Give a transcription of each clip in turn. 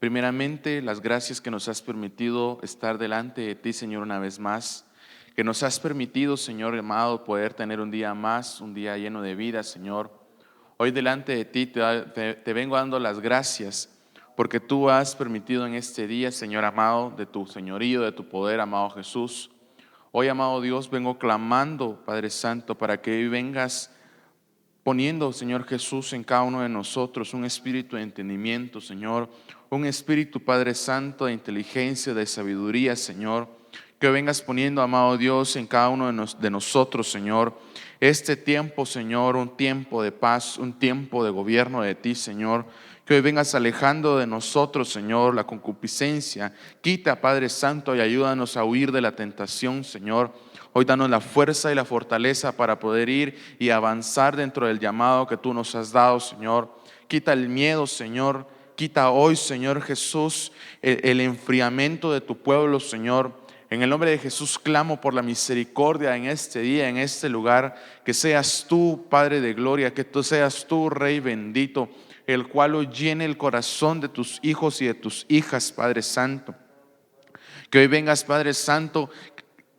Primeramente, las gracias que nos has permitido estar delante de ti, Señor, una vez más. Que nos has permitido, Señor amado, poder tener un día más, un día lleno de vida, Señor. Hoy delante de ti te vengo dando las gracias porque tú has permitido en este día, Señor amado, de tu señorío, de tu poder, amado Jesús. Hoy, amado Dios, vengo clamando, Padre Santo, para que hoy vengas poniendo, Señor Jesús, en cada uno de nosotros un espíritu de entendimiento, Señor, un espíritu, Padre Santo, de inteligencia, de sabiduría, Señor, que vengas poniendo, amado Dios, en cada uno de nosotros, Señor, este tiempo, Señor, un tiempo de paz, un tiempo de gobierno de ti, Señor, que hoy vengas alejando de nosotros, Señor, la concupiscencia. Quita, Padre Santo, y ayúdanos a huir de la tentación, Señor. Hoy danos la fuerza y la fortaleza para poder ir y avanzar dentro del llamado que tú nos has dado, Señor. Quita el miedo, Señor. Quita hoy, Señor Jesús, el enfriamiento de tu pueblo, Señor. En el nombre de Jesús clamo por la misericordia en este día, en este lugar. Que seas tú, Padre de gloria, que tú seas tú, Rey bendito, el cual hoy llene el corazón de tus hijos y de tus hijas, Padre Santo. Que hoy vengas, Padre Santo,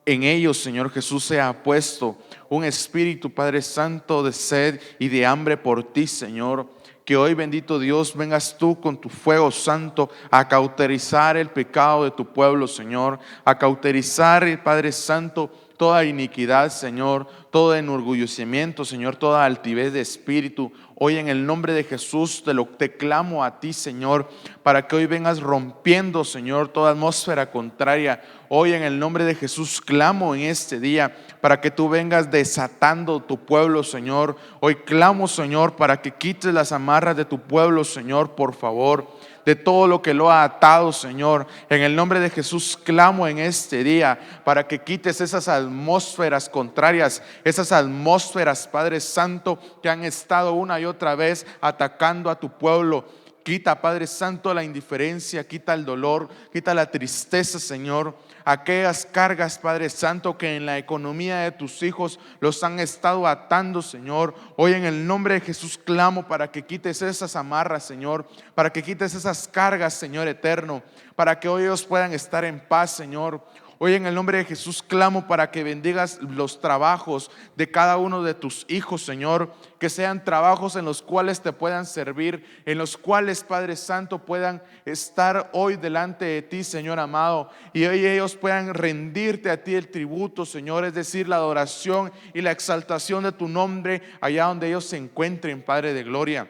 en ellos, Señor Jesús, se ha puesto un espíritu, Padre Santo, de sed y de hambre por ti, Señor. Que hoy, bendito Dios, vengas tú con tu fuego santo a cauterizar el pecado de tu pueblo, Señor. A cauterizar, Padre Santo, toda iniquidad, Señor, todo enorgullecimiento, Señor, toda altivez de espíritu. Hoy en el nombre de Jesús te clamo a ti, Señor, para que hoy vengas rompiendo, Señor, toda atmósfera contraria. Hoy en el nombre de Jesús clamo en este día para que tú vengas desatando tu pueblo, Señor. Hoy clamo, Señor, para que quites las amarras de tu pueblo, Señor, por favor, de todo lo que lo ha atado, Señor. En el nombre de Jesús clamo en este día para que quites esas atmósferas contrarias, esas atmósferas, Padre Santo, que han estado una y otra vez atacando a tu pueblo. Quita, Padre Santo, la indiferencia, quita el dolor, quita la tristeza, Señor. Aquellas cargas, Padre Santo, que en la economía de tus hijos los han estado atando, Señor. Hoy en el nombre de Jesús clamo para que quites esas amarras, Señor. Para que quites esas cargas, Señor eterno. Para que hoy ellos puedan estar en paz, Señor. Hoy en el nombre de Jesús clamo para que bendigas los trabajos de cada uno de tus hijos, Señor. Que sean trabajos en los cuales te puedan servir, en los cuales, Padre Santo, puedan estar hoy delante de ti, Señor amado. Y hoy ellos puedan rendirte a ti el tributo, Señor, es decir, la adoración y la exaltación de tu nombre allá donde ellos se encuentren, Padre de gloria.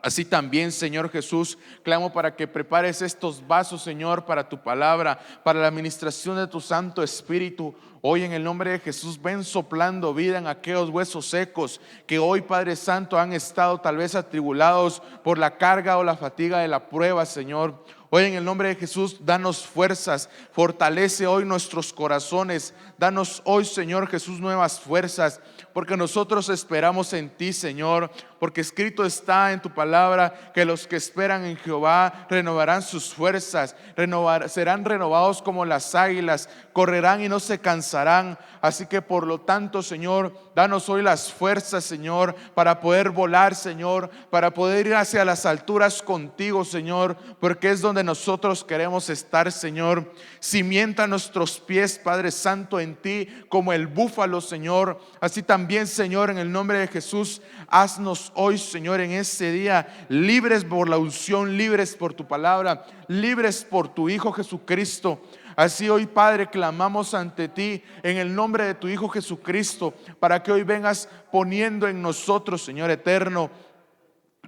Así también, Señor Jesús, clamo para que prepares estos vasos, Señor, para tu palabra, para la administración de tu Santo Espíritu. Hoy en el nombre de Jesús ven soplando vida en aquellos huesos secos que hoy, Padre Santo, han estado tal vez atribulados por la carga o la fatiga de la prueba, Señor. Hoy en el nombre de Jesús, danos fuerzas, fortalece hoy nuestros corazones, danos hoy, Señor Jesús, nuevas fuerzas, porque nosotros esperamos en ti, Señor, porque escrito está en tu palabra que los que esperan en Jehová renovarán sus fuerzas, serán renovados como las águilas, correrán y no se cansarán. Así que por lo tanto, Señor, danos hoy las fuerzas, Señor, para poder volar, Señor, para poder ir hacia las alturas contigo, Señor, porque es donde nosotros queremos estar, Señor. Cimienta nuestros pies, Padre Santo, en ti como el búfalo, Señor. Así también, Señor, en el nombre de Jesús, haznos hoy, Señor, en este día libres por la unción, libres por tu palabra, libres por tu Hijo Jesucristo. Así hoy, Padre, clamamos ante ti en el nombre de tu Hijo Jesucristo, para que hoy vengas poniendo en nosotros, Señor eterno,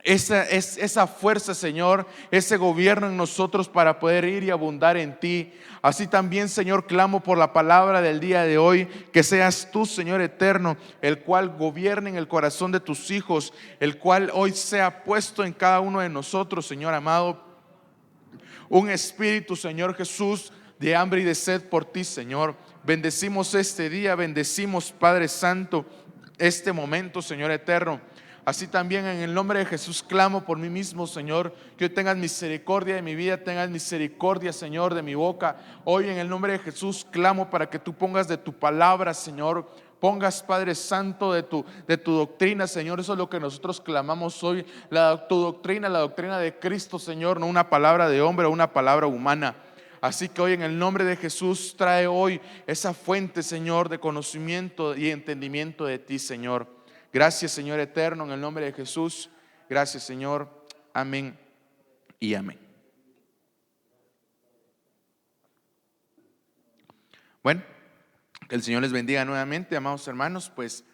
esa fuerza, Señor, ese gobierno en nosotros para poder ir y abundar en ti. Así también, Señor, clamo por la palabra del día de hoy, que seas tú, Señor eterno, el cual gobierne en el corazón de tus hijos, el cual hoy sea puesto en cada uno de nosotros, Señor amado, un espíritu, Señor Jesús, de hambre y de sed por ti, Señor. Bendecimos este día, bendecimos, Padre Santo, este momento, Señor eterno. Así también en el nombre de Jesús clamo por mí mismo, Señor, que hoy tengas misericordia de mi vida, tengas misericordia, Señor, de mi boca. Hoy en el nombre de Jesús clamo para que tú pongas de tu palabra, Señor, pongas, Padre Santo, de tu doctrina, Señor. Eso es lo que nosotros clamamos hoy, tu doctrina, la doctrina de Cristo, Señor, no una palabra de hombre o una palabra humana. Así que hoy en el nombre de Jesús trae hoy esa fuente, Señor, de conocimiento y entendimiento de ti, Señor. Gracias, Señor eterno, en el nombre de Jesús. Gracias, Señor. Amén y amén. Bueno, que el Señor les bendiga nuevamente, amados hermanos. Pues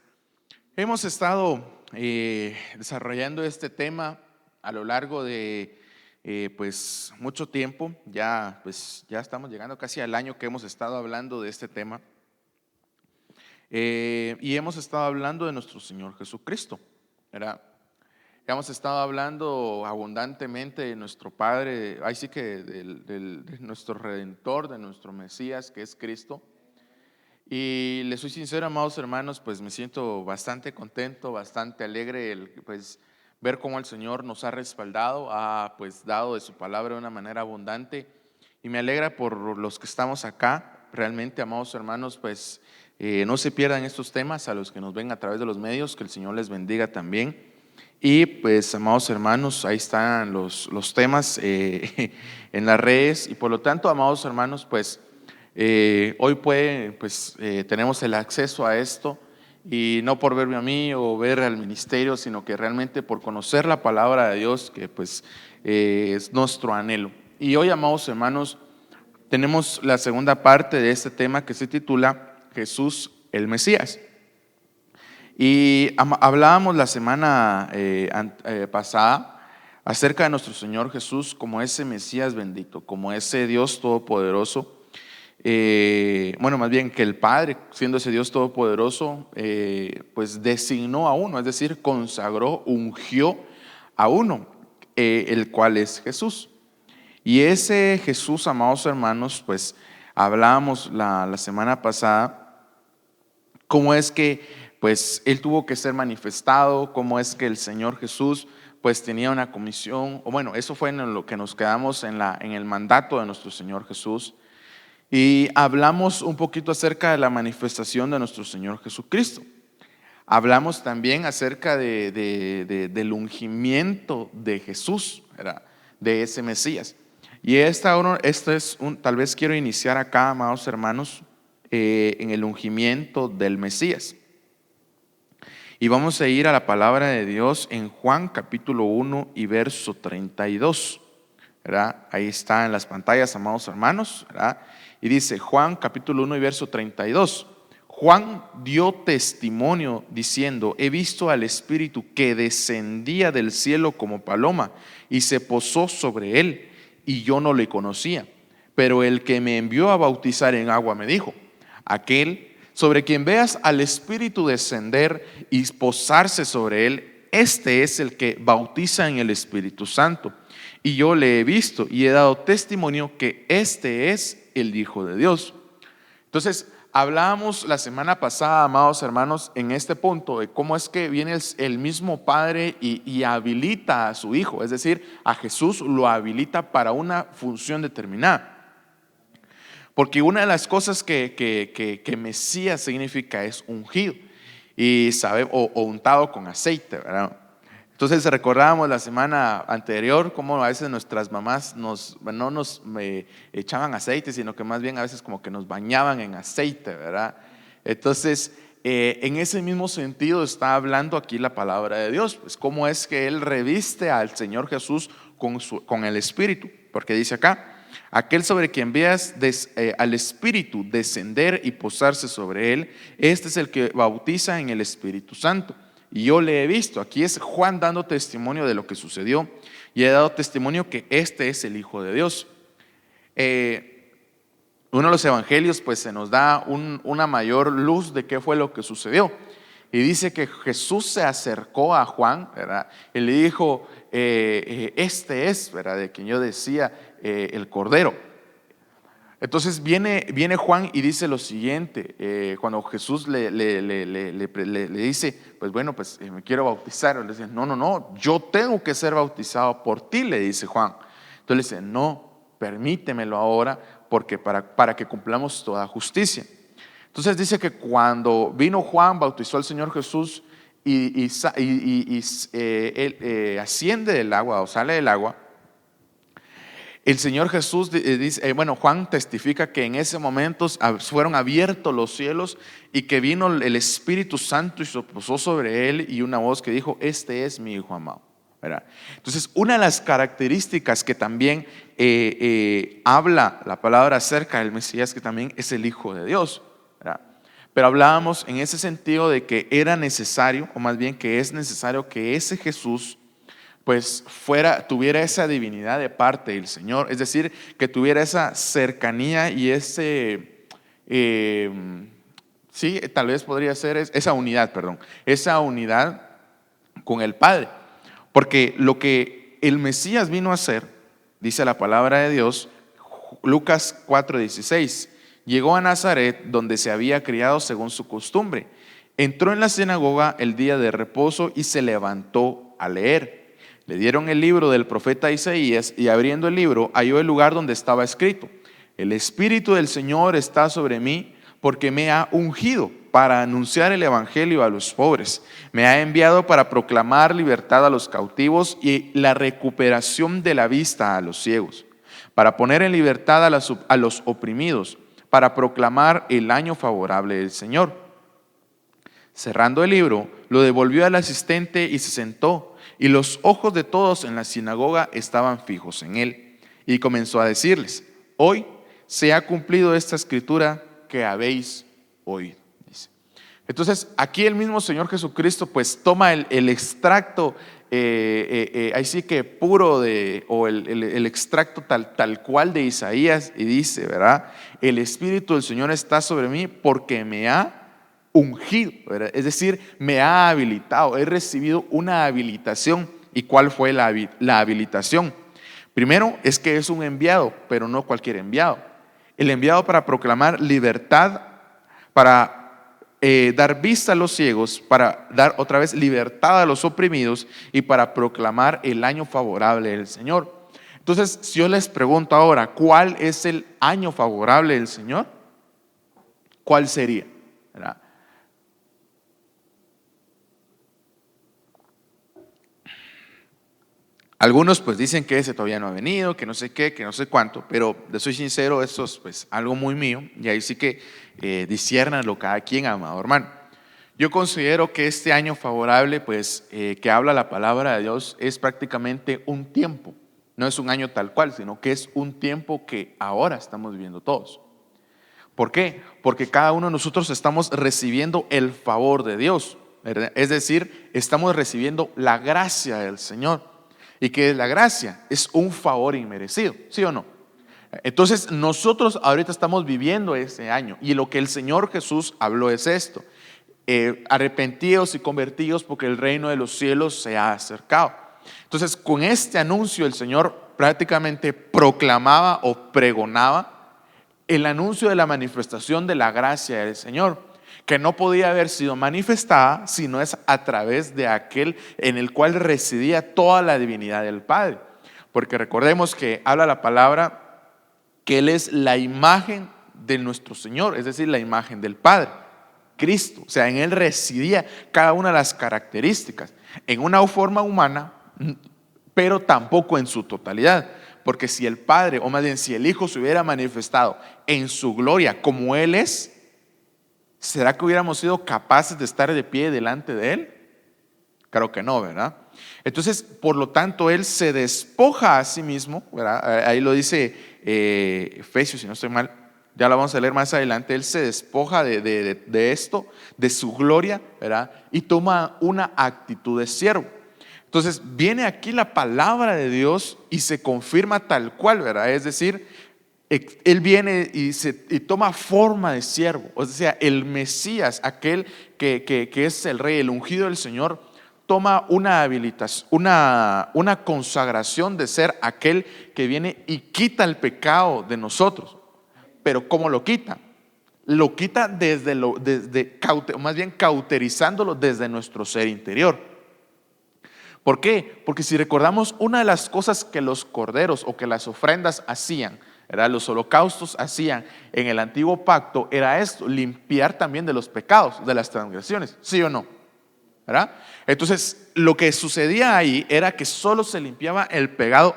hemos estado desarrollando este tema a lo largo de pues mucho tiempo. Ya estamos llegando casi al año que hemos estado hablando de este tema. Y hemos estado hablando de nuestro Señor Jesucristo, ¿verdad? Hemos estado hablando abundantemente de nuestro Padre, ahí sí que de nuestro Redentor, de nuestro Mesías, que es Cristo. Y les soy sincero, amados hermanos, pues me siento bastante contento, bastante alegre pues ver cómo el Señor nos ha respaldado, ha pues dado de su palabra de una manera abundante, y me alegra por los que estamos acá. Realmente, amados hermanos, pues no se pierdan estos temas. A los que nos ven a través de los medios, que el Señor les bendiga también. Y pues, amados hermanos, ahí están los temas en las redes, y por lo tanto, amados hermanos, pues hoy tenemos el acceso a esto, y no por verme a mí o ver al ministerio, sino que realmente por conocer la palabra de Dios, que pues es nuestro anhelo. Y hoy, amados hermanos, tenemos la segunda parte de este tema, que se titula Jesús el Mesías. Y hablábamos la semana pasada acerca de nuestro Señor Jesús como ese Mesías bendito, como ese Dios todopoderoso. Más bien que el Padre, siendo ese Dios todopoderoso, pues designó a uno, es decir, consagró, ungió a uno, el cual es Jesús. Y ese Jesús, amados hermanos, pues hablábamos la semana pasada cómo es que pues Él tuvo que ser manifestado, cómo es que el Señor Jesús pues tenía una comisión, o bueno, eso fue en lo que nos quedamos en el mandato de nuestro Señor Jesús. Y hablamos un poquito acerca de la manifestación de nuestro Señor Jesucristo. Hablamos también acerca del ungimiento de Jesús, ¿verdad? De ese Mesías. Y tal vez quiero iniciar acá, amados hermanos, en el ungimiento del Mesías. Y vamos a ir a la palabra de Dios en Juan capítulo 1 y verso 32. ¿Verdad? Ahí está en las pantallas, amados hermanos, ¿verdad? Y dice Juan capítulo 1 y verso 32. Juan dio testimonio diciendo: he visto al Espíritu que descendía del cielo como paloma y se posó sobre él, y yo no le conocía. Pero el que me envió a bautizar en agua me dijo: aquel sobre quien veas al Espíritu descender y posarse sobre él, este es el que bautiza en el Espíritu Santo. Y yo le he visto y he dado testimonio que este es el Hijo de Dios. Entonces, hablábamos la semana pasada, amados hermanos, en este punto de cómo es que viene el mismo Padre y habilita a su Hijo, es decir, a Jesús lo habilita para una función determinada. Porque una de las cosas que Mesías significa es ungido o untado con aceite, ¿verdad? Entonces recordábamos la semana anterior cómo a veces nuestras mamás no nos echaban aceite, sino que más bien a veces como que nos bañaban en aceite, ¿verdad? Entonces, en ese mismo sentido está hablando aquí la palabra de Dios, pues cómo es que Él reviste al Señor Jesús con el Espíritu, porque dice acá: aquel sobre quien veas al Espíritu descender y posarse sobre él, este es el que bautiza en el Espíritu Santo. Y yo le he visto. Aquí es Juan dando testimonio de lo que sucedió, y he dado testimonio que este es el Hijo de Dios. Uno de los evangelios pues se nos da una mayor luz de qué fue lo que sucedió. Y dice que Jesús se acercó a Juan, ¿verdad? Y le dijo: este es, ¿verdad?, de quien yo decía, el Cordero. Entonces viene Juan y dice lo siguiente, cuando Jesús le dice: pues bueno, pues me quiero bautizar. Le dice: no, yo tengo que ser bautizado por ti, le dice Juan. Entonces le dice: no, permítemelo ahora, porque para que cumplamos toda justicia. Entonces dice que cuando vino Juan, bautizó al Señor Jesús él asciende del agua o sale del agua. El Señor Jesús dice, Juan testifica que en ese momento fueron abiertos los cielos y que vino el Espíritu Santo y se posó sobre él, y una voz que dijo: este es mi Hijo amado, ¿verdad? Entonces, una de las características que también habla la palabra acerca del Mesías, que también es el Hijo de Dios, ¿verdad? Pero hablábamos en ese sentido de que era necesario, o más bien que es necesario, que ese Jesús pues tuviera esa divinidad de parte del Señor, es decir, que tuviera esa cercanía y sí, tal vez podría ser esa unidad con el Padre, porque lo que el Mesías vino a hacer, dice la palabra de Dios, Lucas 4:16, llegó a Nazaret, donde se había criado según su costumbre, entró en la sinagoga el día de reposo y se levantó a leer. Le dieron el libro del profeta Isaías, y abriendo el libro halló el lugar donde estaba escrito: el Espíritu del Señor está sobre mí, porque me ha ungido para anunciar el evangelio a los pobres, me ha enviado para proclamar libertad a los cautivos y la recuperación de la vista a los ciegos, para poner en libertad a los oprimidos, para proclamar el año favorable del Señor. Cerrando el libro, lo devolvió al asistente y se sentó. Y los ojos de todos en la sinagoga estaban fijos en él. Y comenzó a decirles: hoy se ha cumplido esta escritura que habéis oído. Dice. Entonces, aquí el mismo Señor Jesucristo pues toma el extracto, ahí sí que puro, o el extracto tal cual de Isaías, y dice, ¿verdad? El Espíritu del Señor está sobre mí porque me ha ungido, ¿verdad? Es decir, me ha habilitado, he recibido una habilitación. ¿Y cuál fue la habilitación? Primero es que es un enviado, pero no cualquier enviado. El enviado para proclamar libertad, para dar vista a los ciegos, para dar otra vez libertad a los oprimidos y para proclamar el año favorable del Señor. Entonces, si yo les pregunto ahora, ¿cuál es el año favorable del Señor? ¿Cuál sería? ¿Verdad? Algunos pues dicen que ese todavía no ha venido, que no sé qué, que no sé cuánto, pero de soy sincero, esto es pues algo muy mío, y ahí sí que disciérnanlo cada quien, amado hermano. Yo considero que este año favorable pues que habla la palabra de Dios es prácticamente un tiempo, no es un año tal cual, sino que es un tiempo que ahora estamos viviendo todos. ¿Por qué? Porque cada uno de nosotros estamos recibiendo el favor de Dios, ¿verdad? Es decir, estamos recibiendo la gracia del Señor. ¿Y qué es la gracia? Es un favor inmerecido, ¿sí o no? Entonces nosotros ahorita estamos viviendo ese año, y lo que el Señor Jesús habló es esto: arrepentidos y convertidos, porque el reino de los cielos se ha acercado. Entonces, con este anuncio el Señor prácticamente proclamaba o pregonaba el anuncio de la manifestación de la gracia del Señor, que no podía haber sido manifestada si no es a través de aquel en el cual residía toda la divinidad del Padre. Porque recordemos que habla la palabra que Él es la imagen de nuestro Señor, es decir, la imagen del Padre, Cristo. O sea, en Él residía cada una de las características, en una forma humana, pero tampoco en su totalidad. Porque si el Padre, o más bien si el Hijo se hubiera manifestado en su gloria como Él es, ¿será que hubiéramos sido capaces de estar de pie delante de Él? Claro que no, ¿verdad? Entonces, por lo tanto, Él se despoja a sí mismo, ¿verdad? Ahí lo dice Efesios, si no estoy mal, ya lo vamos a leer más adelante. Él se despoja de esto, de su gloria, ¿verdad? Y toma una actitud de siervo. Entonces, viene aquí la palabra de Dios y se confirma tal cual, ¿verdad? Es decir, Él viene y toma forma de siervo. O sea, el Mesías, aquel que es el rey, el ungido del Señor, toma una habilitación, una consagración de ser aquel que viene y quita el pecado de nosotros. Pero ¿cómo lo quita? Lo quita más bien cauterizándolo desde nuestro ser interior. ¿Por qué? Porque si recordamos, una de las cosas que los corderos o que las ofrendas hacían, ¿verdad? Los holocaustos hacían en el antiguo pacto era esto, limpiar también de los pecados, de las transgresiones, ¿sí o no? ¿Verdad? Entonces, lo que sucedía ahí era que solo se limpiaba el pecado,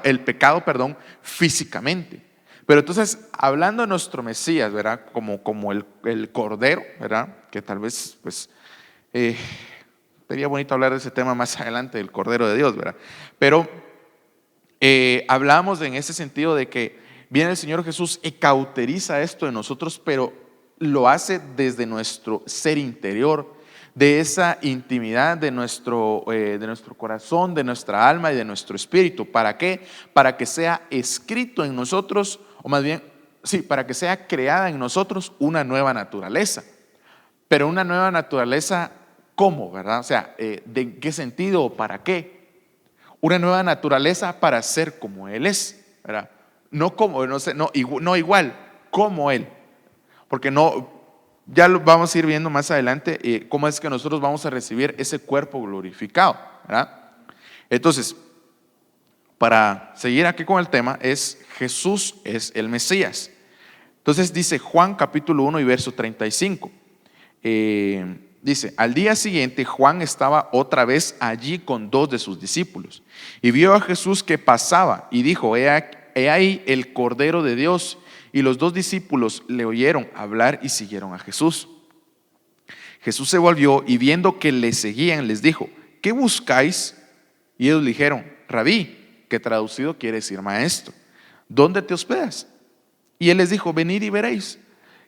físicamente. Pero entonces, hablando de nuestro Mesías, ¿verdad? Como el Cordero, ¿verdad? Que tal vez, pues, sería bonito hablar de ese tema más adelante, del Cordero de Dios, ¿verdad? Pero hablamos en ese sentido de que viene el Señor Jesús y cauteriza esto en nosotros, pero lo hace desde nuestro ser interior, de esa intimidad de nuestro corazón, de nuestra alma y de nuestro espíritu. ¿Para qué? Para que sea escrito en nosotros, o más bien, sí, para que sea creada en nosotros una nueva naturaleza. Pero una nueva naturaleza, ¿cómo? ¿Verdad? O sea, ¿de qué sentido o para qué? Una nueva naturaleza para ser como Él es, ¿verdad? No como, no igual, como Él. Porque no, ya lo vamos a ir viendo más adelante cómo es que nosotros vamos a recibir ese cuerpo glorificado, ¿verdad? Entonces, para seguir aquí con el tema, Jesús es el Mesías. Entonces dice Juan capítulo 1 y verso 35. Dice, al día siguiente Juan estaba otra vez allí con 2 de sus discípulos y vio a Jesús que pasaba y dijo, he ahí el Cordero de Dios. Y los 2 discípulos le oyeron hablar y siguieron a Jesús. Jesús se volvió y viendo que le seguían les dijo, ¿qué buscáis? Y ellos le dijeron, Rabí, que traducido quiere decir maestro, ¿dónde te hospedas? Y él les dijo, venid y veréis.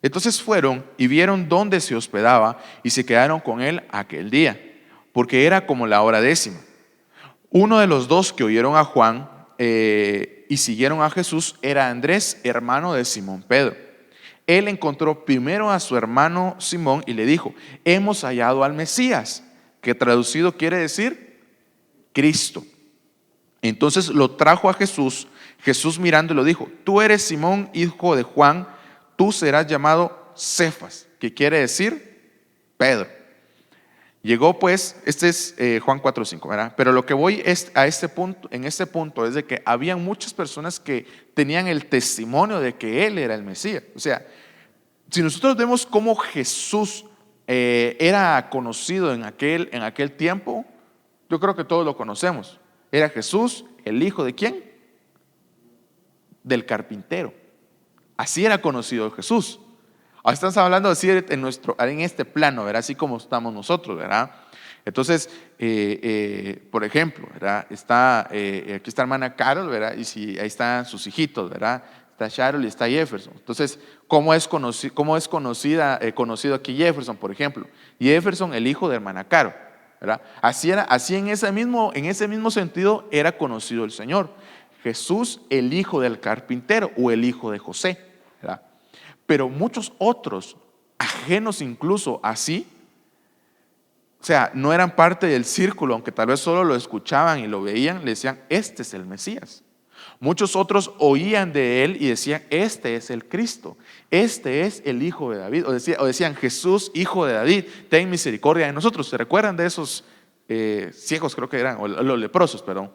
Entonces fueron y vieron dónde se hospedaba y se quedaron con él aquel día, porque era como la hora 10. Uno de los 2 que oyeron a Juan y siguieron a Jesús era Andrés, hermano de Simón Pedro. Él encontró primero a su hermano Simón y le dijo, hemos hallado al Mesías, que traducido quiere decir Cristo. Entonces lo trajo a Jesús. Jesús mirándolo dijo, tú eres Simón, hijo de Juan, tú serás llamado Cefas, que quiere decir Pedro. Llegó pues, este es Juan 4:5, ¿verdad? Pero lo que voy es a este punto, en este punto es de que habían muchas personas que tenían el testimonio de que Él era el Mesías. O sea, si nosotros vemos cómo Jesús era conocido en aquel tiempo, yo creo que todos lo conocemos. Era Jesús, el hijo de ¿quién? Del carpintero. Así era conocido Jesús. Ahora estamos hablando así en este plano, ¿verdad? Así como estamos nosotros, ¿verdad? Entonces, por ejemplo, ¿verdad? Aquí está hermana Carol, ¿verdad? Y si ahí están sus hijitos, ¿verdad? Está Sharon y está Jefferson. Entonces, ¿cómo es conocido aquí Jefferson, por ejemplo? Jefferson, el hijo de hermana Carol, ¿verdad? Así en ese mismo sentido era conocido el Señor. Jesús, el hijo del carpintero o el hijo de José, ¿verdad? Pero muchos otros, ajenos incluso así, o sea, no eran parte del círculo, aunque tal vez solo lo escuchaban y lo veían, le decían, este es el Mesías. Muchos otros oían de él y decían, este es el Cristo, este es el hijo de David. O decían, Jesús, hijo de David, ten misericordia de nosotros. ¿Se recuerdan de esos ciegos, creo que eran, o los leprosos, perdón?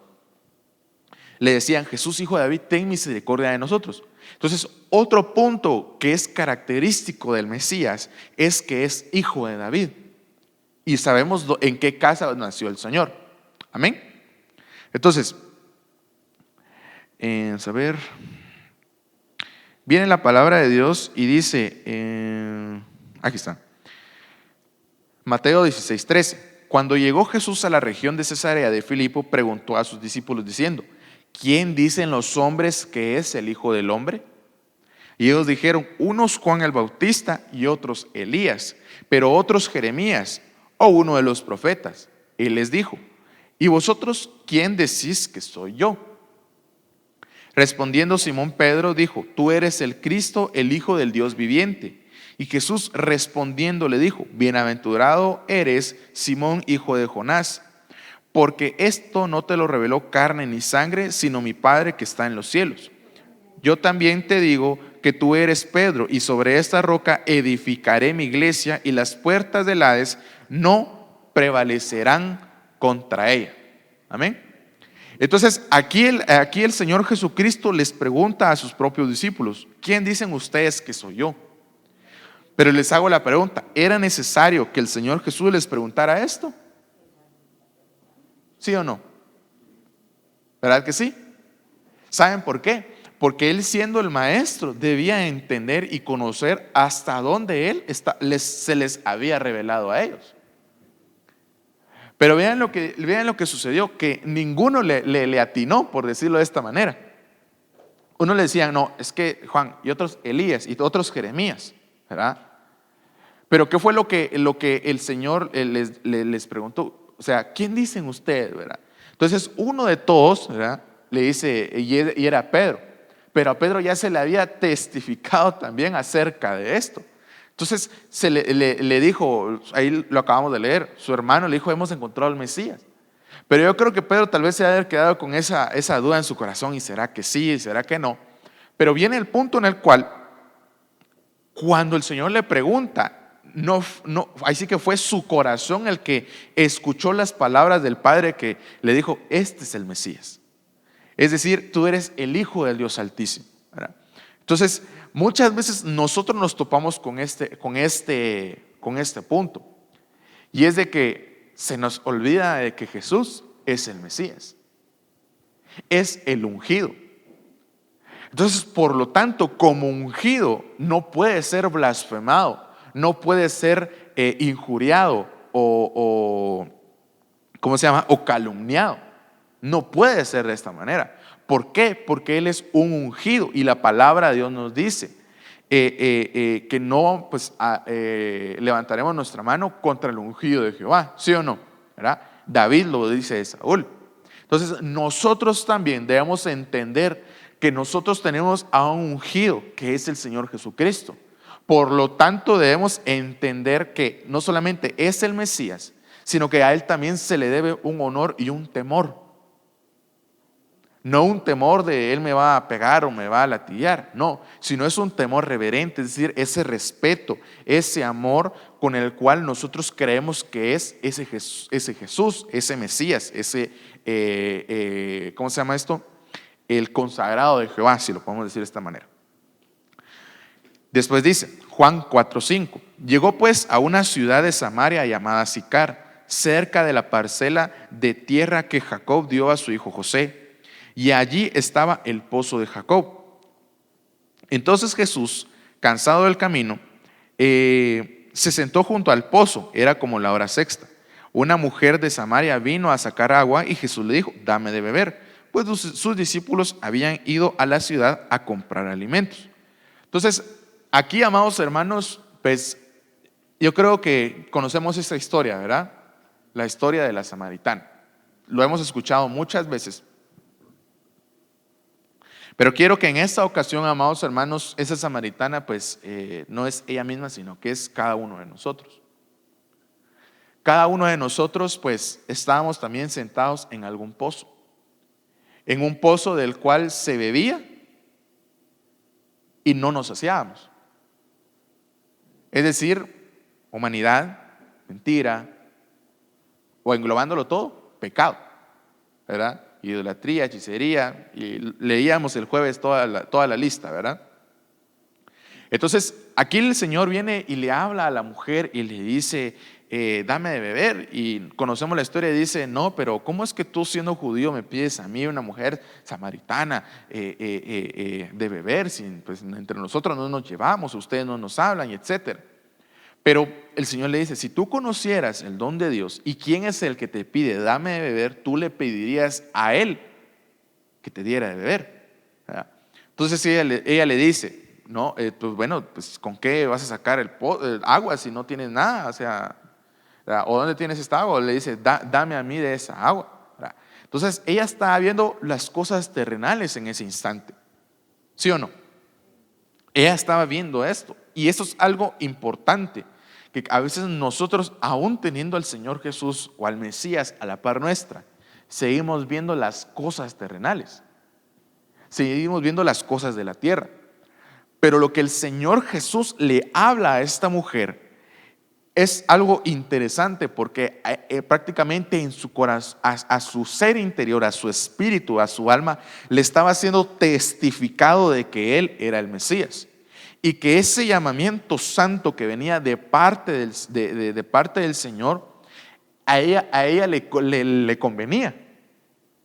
Le decían, Jesús, hijo de David, ten misericordia de nosotros. Entonces, otro punto que es característico del Mesías es que es hijo de David. Y sabemos en qué casa nació el Señor. Amén. Entonces, viene la palabra de Dios y dice, aquí está, Mateo 16:13. Cuando llegó Jesús a la región de Cesarea de Filipo, preguntó a sus discípulos diciendo, ¿quién dicen los hombres que es el Hijo del Hombre? Y ellos dijeron, unos Juan el Bautista y otros Elías, pero otros Jeremías o uno de los profetas. Él les dijo, ¿y vosotros quién decís que soy yo? Respondiendo Simón Pedro dijo, tú eres el Cristo, el Hijo del Dios viviente. Y Jesús respondiendo le dijo, bienaventurado eres Simón, hijo de Jonás, porque esto no te lo reveló carne ni sangre, sino mi Padre que está en los cielos. Yo también te digo que tú eres Pedro, y sobre esta roca edificaré mi iglesia, y las puertas del Hades no prevalecerán contra ella. Amén. Entonces, aquí el Señor Jesucristo les pregunta a sus propios discípulos: ¿quién dicen ustedes que soy yo? Pero les hago la pregunta: ¿era necesario que el Señor Jesús les preguntara esto? ¿Sí o no? ¿Verdad que sí? ¿Saben por qué? Porque Él, siendo el maestro, debía entender y conocer hasta dónde Él se les había revelado a ellos. Pero vean lo que sucedió, que ninguno le atinó, por decirlo de esta manera. Uno le decía: no, es que Juan, y otros Elías, y otros Jeremías, ¿verdad? Pero ¿qué fue lo que el Señor les preguntó? O sea, ¿quién dicen ustedes, verdad? Entonces uno de todos, ¿verdad?, le dice, y era Pedro. Pero a Pedro ya se le había testificado también acerca de esto. Entonces le dijo, ahí lo acabamos de leer, su hermano le dijo: hemos encontrado al Mesías. Pero yo creo que Pedro tal vez se haya quedado con esa duda en su corazón: ¿y será que sí? ¿Y será que no? Pero viene el punto en el cual, cuando el Señor le pregunta, no, ahí sí que fue su corazón el que escuchó las palabras del Padre, que le dijo: este es el Mesías. Es decir, tú eres el Hijo del Dios Altísimo, ¿verdad? Entonces, muchas veces nosotros nos topamos con este punto, y es de que se nos olvida de que Jesús es el Mesías, es el ungido. Entonces, por lo tanto, como ungido, no puede ser blasfemado, no puede ser injuriado o ¿cómo se llama?, o calumniado. No puede ser de esta manera. ¿Por qué? Porque Él es un ungido, y la palabra de Dios nos dice que no, pues, levantaremos nuestra mano contra el ungido de Jehová, ¿sí o no? ¿Verdad? David lo dice de Saúl. Entonces, nosotros también debemos entender que nosotros tenemos a un ungido, que es el Señor Jesucristo. Por lo tanto, debemos entender que no solamente es el Mesías, sino que a Él también se le debe un honor y un temor. No un temor de Él me va a pegar o me va a latillar, no, sino es un temor reverente, es decir, ese respeto, ese amor con el cual nosotros creemos que es ese Jesús, ese Mesías, ¿cómo se llama esto? El consagrado de Jehová, si lo podemos decir de esta manera. Después dice Juan 4:5: llegó pues a una ciudad de Samaria llamada Sicar, cerca de la parcela de tierra que Jacob dio a su hijo José, y allí estaba el pozo de Jacob. Entonces Jesús, cansado del camino, se sentó junto al pozo. Era como la hora sexta. Una mujer de Samaria vino a sacar agua, y Jesús le dijo: dame de beber, pues sus discípulos habían ido a la ciudad a comprar alimentos. Entonces, aquí, amados hermanos, pues yo creo que conocemos esta historia, ¿verdad? La historia de la samaritana. Lo hemos escuchado muchas veces. Pero quiero que en esta ocasión, amados hermanos, esa samaritana pues no es ella misma, sino que es cada uno de nosotros. Cada uno de nosotros pues estábamos también sentados en algún pozo, en un pozo del cual se bebía y no nos saciábamos. Es decir, humanidad, mentira, o englobándolo todo, pecado, ¿verdad? Idolatría, hechicería, y leíamos el jueves toda la lista, ¿verdad? Entonces, aquí el Señor viene y le habla a la mujer y le dice: dame de beber. Y conocemos la historia y dice: no, pero ¿cómo es que tú, siendo judío, me pides a mí, una mujer samaritana, de beber? Pues entre nosotros no nos llevamos, ustedes no nos hablan, y etcétera. Pero el Señor le dice: si tú conocieras el don de Dios y quién es el que te pide dame de beber, tú le pedirías a Él que te diera de beber, ¿verdad? Entonces ella le dice: no, pues bueno, pues ¿con qué vas a sacar el agua si no tienes nada? O sea, ¿verdad? ¿O dónde tienes esta agua? O le dice: dame a mí de esa agua, ¿verdad? Entonces ella está viendo las cosas terrenales en ese instante, ¿sí o no? Ella estaba viendo esto, y eso es algo importante, que a veces nosotros, aún teniendo al Señor Jesús o al Mesías a la par nuestra, seguimos viendo las cosas terrenales, seguimos viendo las cosas de la tierra. Pero lo que el Señor Jesús le habla a esta mujer es algo interesante porque prácticamente en su corazón, a su ser interior, a su espíritu, a su alma, le estaba siendo testificado de que él era el Mesías. Y que ese llamamiento santo que venía de parte de parte del Señor, a ella le convenía.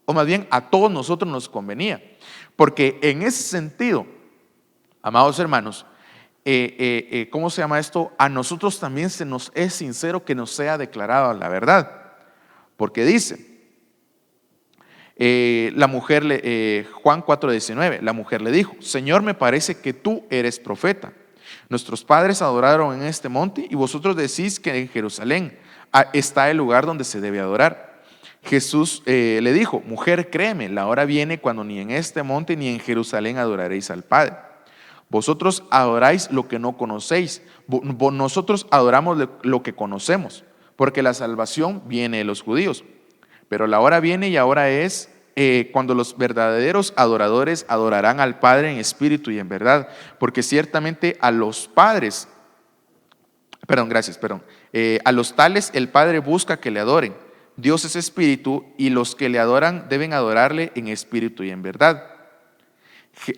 O más bien a todos nosotros nos convenía. Porque en ese sentido, amados hermanos, ¿cómo se llama esto? A nosotros también se nos es sincero que nos sea declarada la verdad. Porque dice, la mujer, Juan 4:19, la mujer le dijo: Señor, me parece que tú eres profeta. Nuestros padres adoraron en este monte y vosotros decís que en Jerusalén está el lugar donde se debe adorar. Jesús le dijo: mujer, créeme, la hora viene cuando ni en este monte ni en Jerusalén adoraréis al Padre. Vosotros adoráis lo que no conocéis, nosotros adoramos lo que conocemos, porque la salvación viene de los judíos. Pero la hora viene y ahora es cuando los verdaderos adoradores adorarán al Padre en espíritu y en verdad, porque ciertamente a los padres, a los tales el Padre busca que le adoren. Dios es espíritu y los que le adoran deben adorarle en espíritu y en verdad.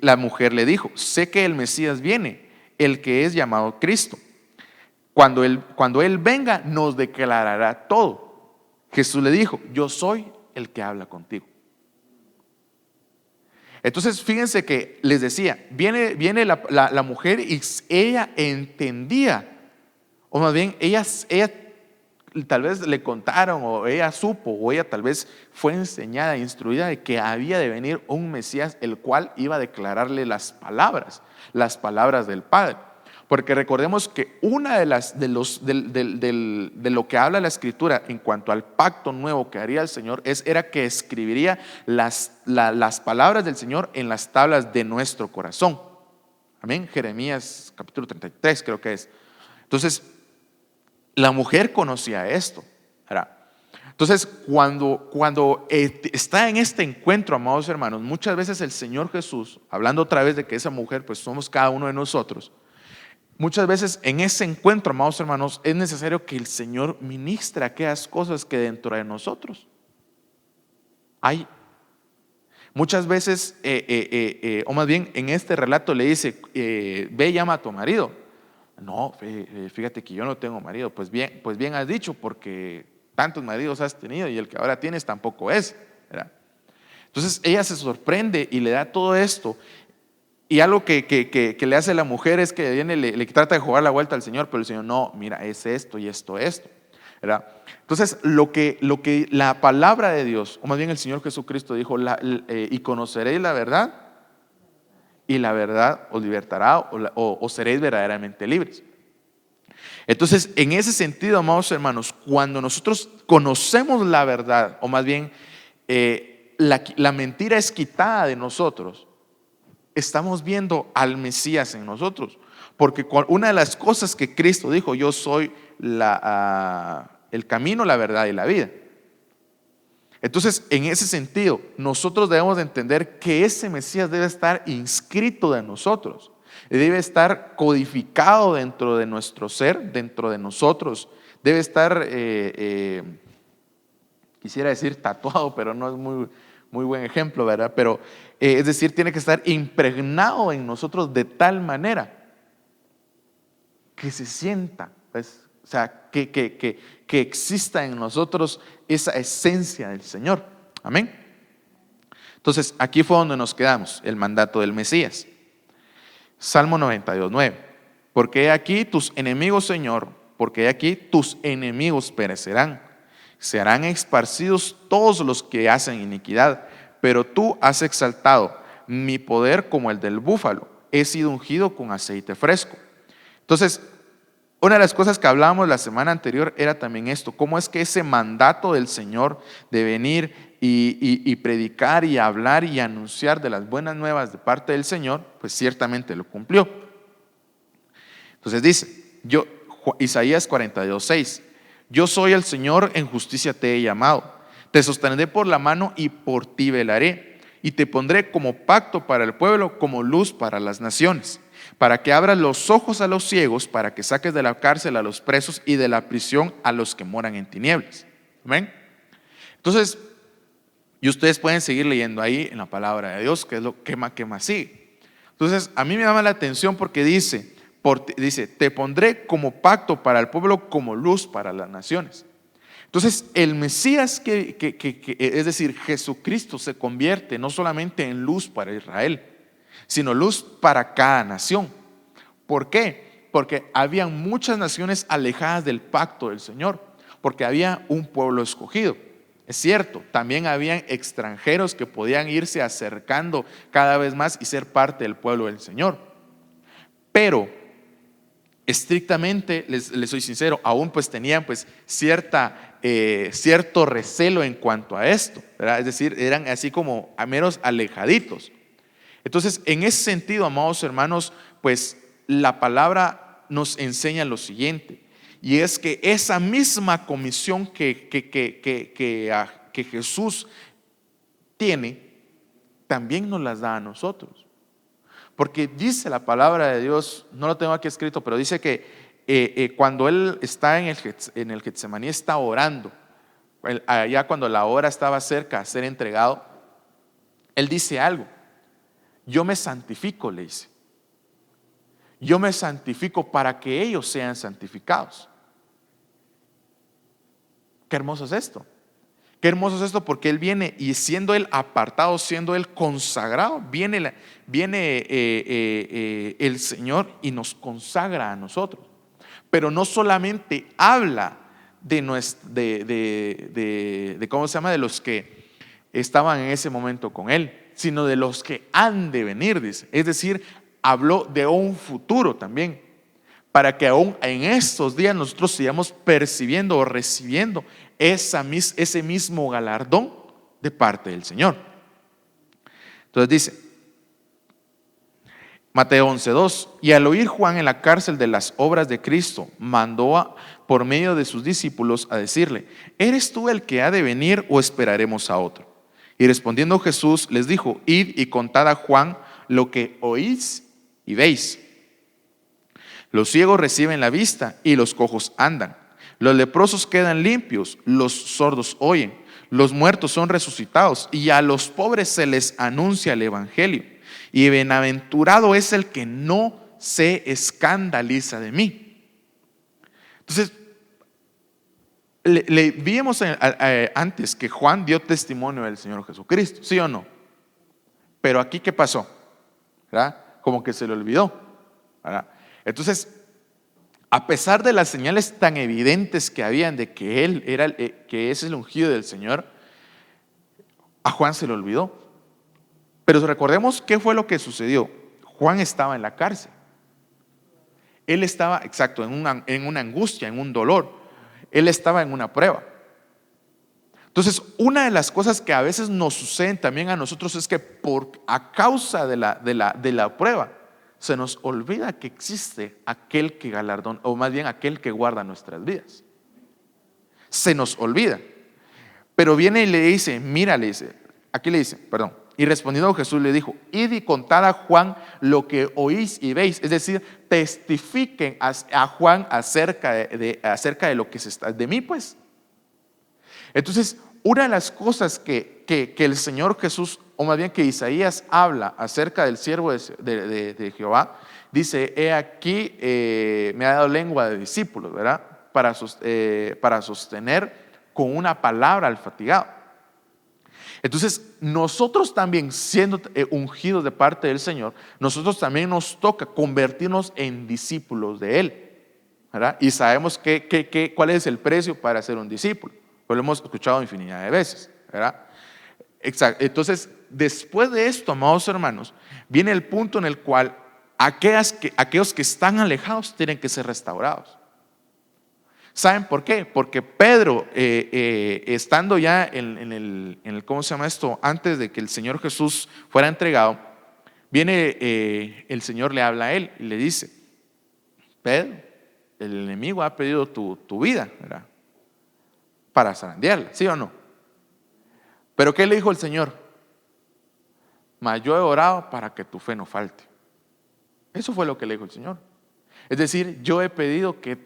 La mujer le dijo: sé que el Mesías viene, el que es llamado Cristo. Cuando él venga, nos declarará todo. Jesús le dijo: yo soy el que habla contigo. Entonces fíjense que les decía, viene la mujer y ella entendía, o más bien ella tal vez le contaron, o ella supo, o ella tal vez fue enseñada, instruida de que había de venir un Mesías, el cual iba a declararle las palabras del Padre. Porque recordemos que una de lo que habla la Escritura en cuanto al pacto nuevo que haría el Señor era que escribiría las palabras del Señor en las tablas de nuestro corazón. Amén. Jeremías capítulo 33 creo que es. Entonces, la mujer conocía esto. Entonces, cuando está en este encuentro, amados hermanos, muchas veces el Señor Jesús, hablando otra vez de que esa mujer, pues somos cada uno de nosotros, muchas veces en ese encuentro, amados hermanos, es necesario que el Señor ministre aquellas cosas que dentro de nosotros hay. Muchas veces, o más bien en este relato le dice: ve y llama a tu marido. No, fíjate que yo no tengo marido. Pues bien has dicho, porque tantos maridos has tenido y el que ahora tienes tampoco es, ¿verdad? Entonces ella se sorprende y le da todo esto. Y algo que le hace la mujer es que viene, le trata de jugar la vuelta al Señor, pero el Señor: no, mira, es esto y esto, ¿verdad? Entonces lo que la palabra de Dios, o más bien el Señor Jesucristo dijo, y conoceréis la verdad, y la verdad os libertará, o seréis verdaderamente libres. Entonces, en ese sentido, amados hermanos, cuando nosotros conocemos la verdad, o más bien la mentira es quitada de nosotros, estamos viendo al Mesías en nosotros. Porque una de las cosas que Cristo dijo: yo soy el camino, la verdad y la vida. Entonces, en ese sentido, nosotros debemos de entender que ese Mesías debe estar inscrito de nosotros, debe estar codificado dentro de nuestro ser, dentro de nosotros, debe estar, quisiera decir tatuado, pero no es muy buen ejemplo, ¿verdad? Pero es decir, tiene que estar impregnado en nosotros de tal manera que se sienta, pues, o sea, que exista en nosotros esa esencia del Señor. Amén. Entonces, aquí fue donde nos quedamos, el mandato del Mesías. Salmo 92:9. Porque he aquí tus enemigos, Señor, porque he aquí tus enemigos perecerán. Serán esparcidos todos los que hacen iniquidad, pero tú has exaltado mi poder como el del búfalo. He sido ungido con aceite fresco. Entonces, una de las cosas que hablábamos la semana anterior era también esto: cómo es que ese mandato del Señor de venir y predicar y hablar y anunciar de las buenas nuevas de parte del Señor, pues ciertamente lo cumplió. Entonces dice, Isaías 42:6, yo soy el Señor, en justicia te he llamado, te sostendré por la mano y por ti velaré, y te pondré como pacto para el pueblo, como luz para las naciones. para que abras los ojos a los ciegos, para que saques de la cárcel a los presos y de la prisión a los que moran en tinieblas. Amén. Entonces, y ustedes pueden seguir leyendo ahí en la palabra de Dios, que es lo que más sigue. Entonces, a mí me llama la atención porque dice, te pondré como pacto para el pueblo, como luz para las naciones. Entonces, el Mesías, es decir, Jesucristo, se convierte no solamente en luz para Israel, sino luz para cada nación. ¿Por qué? Porque habían muchas naciones alejadas del pacto del Señor, porque había un pueblo escogido. Es cierto, también habían extranjeros que podían irse acercando cada vez más y ser parte del pueblo del Señor. Pero estrictamente, les soy sincero, aún pues tenían pues cierto recelo en cuanto a esto, ¿verdad? Es decir, eran así como a menos alejaditos. Entonces, en ese sentido, amados hermanos, pues la palabra nos enseña lo siguiente, y es que esa misma comisión que Jesús tiene, también nos las da a nosotros. Porque dice la palabra de Dios, no lo tengo aquí escrito, pero dice que cuando Él está en el Getsemaní, está orando, allá cuando la hora estaba cerca a ser entregado, Él dice algo: yo me santifico, le dice. Yo me santifico para que ellos sean santificados. Qué hermoso es esto. Qué hermoso es esto, porque Él viene y siendo Él apartado, siendo Él consagrado, viene el Señor y nos consagra a nosotros. Pero no solamente habla de ¿cómo se llama? De los que estaban en ese momento con Él, sino de los que han de venir, dice. Es decir, habló de un futuro también, para que aún en estos días nosotros sigamos percibiendo o recibiendo ese mismo galardón de parte del Señor. Entonces dice Mateo 11:2: y al oír Juan en la cárcel de las obras de Cristo, mandó por medio de sus discípulos a decirle: ¿eres tú el que ha de venir o esperaremos a otro? Y respondiendo Jesús les dijo: id y contad a Juan lo que oís y veis. Los ciegos reciben la vista y los cojos andan. Los leprosos quedan limpios, los sordos oyen, los muertos son resucitados y a los pobres se les anuncia el evangelio. Y bienaventurado es el que no se escandaliza de mí. Entonces, vimos antes que Juan dio testimonio del Señor Jesucristo, ¿sí o no? Pero aquí, ¿qué pasó? ¿Verdad? Como que se le olvidó, ¿verdad? Entonces, a pesar de las señales tan evidentes que habían de que Él era que es el ungido del Señor, a Juan se le olvidó. Pero recordemos qué fue lo que sucedió. Juan estaba en la cárcel. Él estaba, exacto, en una angustia, en un dolor. Él estaba en una prueba. Entonces, una de las cosas que a veces nos suceden también a nosotros es que a causa de la prueba, se nos olvida que existe aquel que galardona, o más bien aquel que guarda nuestras vidas. Se nos olvida. Pero viene y le dice, mira, le dice, aquí le dice, perdón. Y respondiendo Jesús le dijo: id y contad a Juan lo que oís y veis. Es decir, testifiquen a Juan acerca de lo que se está, de mí pues. Entonces, una de las cosas que el Señor Jesús, o más bien que Isaías habla acerca del siervo de Jehová, dice: he aquí me ha dado lengua de discípulos, ¿verdad? Para sostener con una palabra al fatigado. Entonces, nosotros también, siendo ungidos de parte del Señor, nosotros también nos toca convertirnos en discípulos de Él, ¿verdad? Y sabemos cuál es el precio para ser un discípulo. Pues lo hemos escuchado infinidad de veces, ¿verdad? Exacto. Entonces, después de esto, amados hermanos, viene el punto en el cual aquellos que están alejados tienen que ser restaurados. ¿Saben por qué? Porque Pedro, estando ya en el, ¿cómo se llama esto? Antes de que el Señor Jesús fuera entregado, viene el Señor, le habla a él y le dice: Pedro, el enemigo ha pedido tu vida, ¿verdad? Para zarandearla, ¿sí o no? Pero ¿qué le dijo el Señor? Mas yo he orado para que tu fe no falte. Eso fue lo que le dijo el Señor. Es decir, yo he pedido que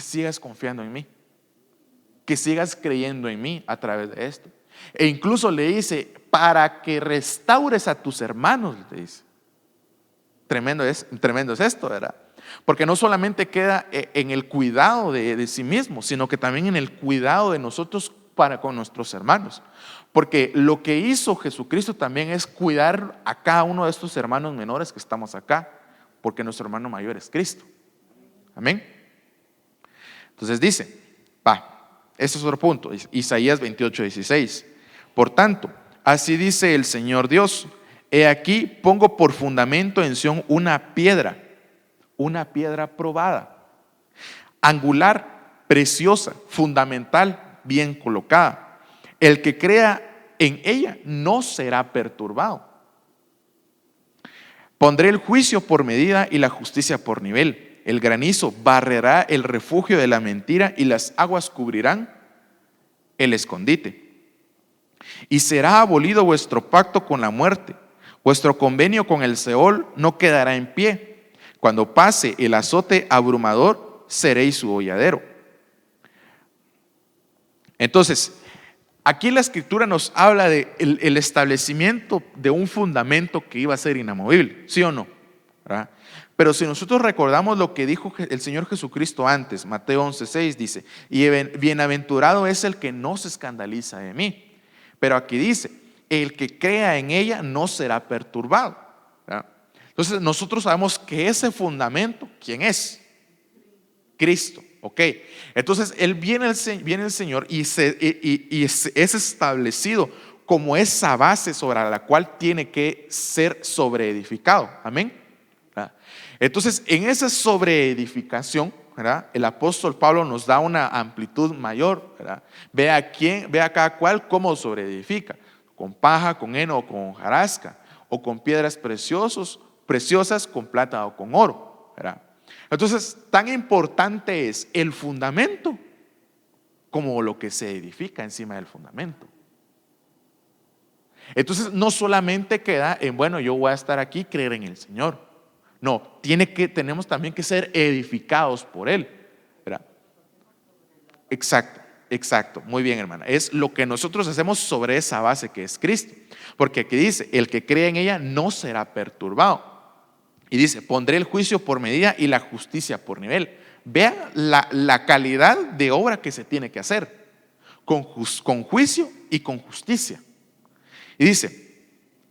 sigas confiando en mí, que sigas creyendo en mí a través de esto. E incluso le dice, para que restaures a tus hermanos, le dice. Tremendo es esto, ¿verdad? Porque no solamente queda en el cuidado de sí mismo, sino que también en el cuidado de nosotros para con nuestros hermanos. Porque lo que hizo Jesucristo también es cuidar a cada uno de estos hermanos menores que estamos acá, porque nuestro hermano mayor es Cristo. Amén. Entonces dice, este es otro punto, Isaías 28:16. Por tanto, así dice el Señor Dios: he aquí pongo por fundamento en Sión una piedra probada, angular, preciosa, fundamental, bien colocada. El que crea en ella no será perturbado. Pondré el juicio por medida y la justicia por nivel. El granizo barrerá el refugio de la mentira y las aguas cubrirán el escondite. Y será abolido vuestro pacto con la muerte. Vuestro convenio con el Seol no quedará en pie. Cuando pase el azote abrumador, seréis su holladero. Entonces, aquí la Escritura nos habla de el establecimiento de un fundamento que iba a ser inamovible, ¿sí o no? ¿Verdad? Pero si nosotros recordamos lo que dijo el Señor Jesucristo antes, Mateo 11:6 dice, y bienaventurado es el que no se escandaliza de mí. Pero aquí dice, el que crea en ella no será perturbado, ¿verdad? Entonces nosotros sabemos que ese fundamento, ¿quién es? Cristo, ¿ok? Entonces viene el Señor y es establecido como esa base sobre la cual tiene que ser sobreedificado, amén. ¿Verdad? Entonces en esa sobreedificación, ¿verdad?, el apóstol Pablo nos da una amplitud mayor, ¿verdad? Ve a cada cual cómo sobreedifica, con paja, con heno o con hojarasca, o con piedras preciosas, con plata o con oro, ¿verdad? Entonces, tan importante es el fundamento como lo que se edifica encima del fundamento. Entonces, no solamente queda en, bueno, yo voy a estar aquí, creer en el Señor. No, tenemos también que ser edificados por Él, ¿verdad? Exacto, muy bien, hermana. Es lo que nosotros hacemos sobre esa base que es Cristo. Porque aquí dice, el que cree en ella no será perturbado. Y dice, pondré el juicio por medida y la justicia por nivel. Vean la calidad de obra que se tiene que hacer, con juicio y con justicia. Y dice,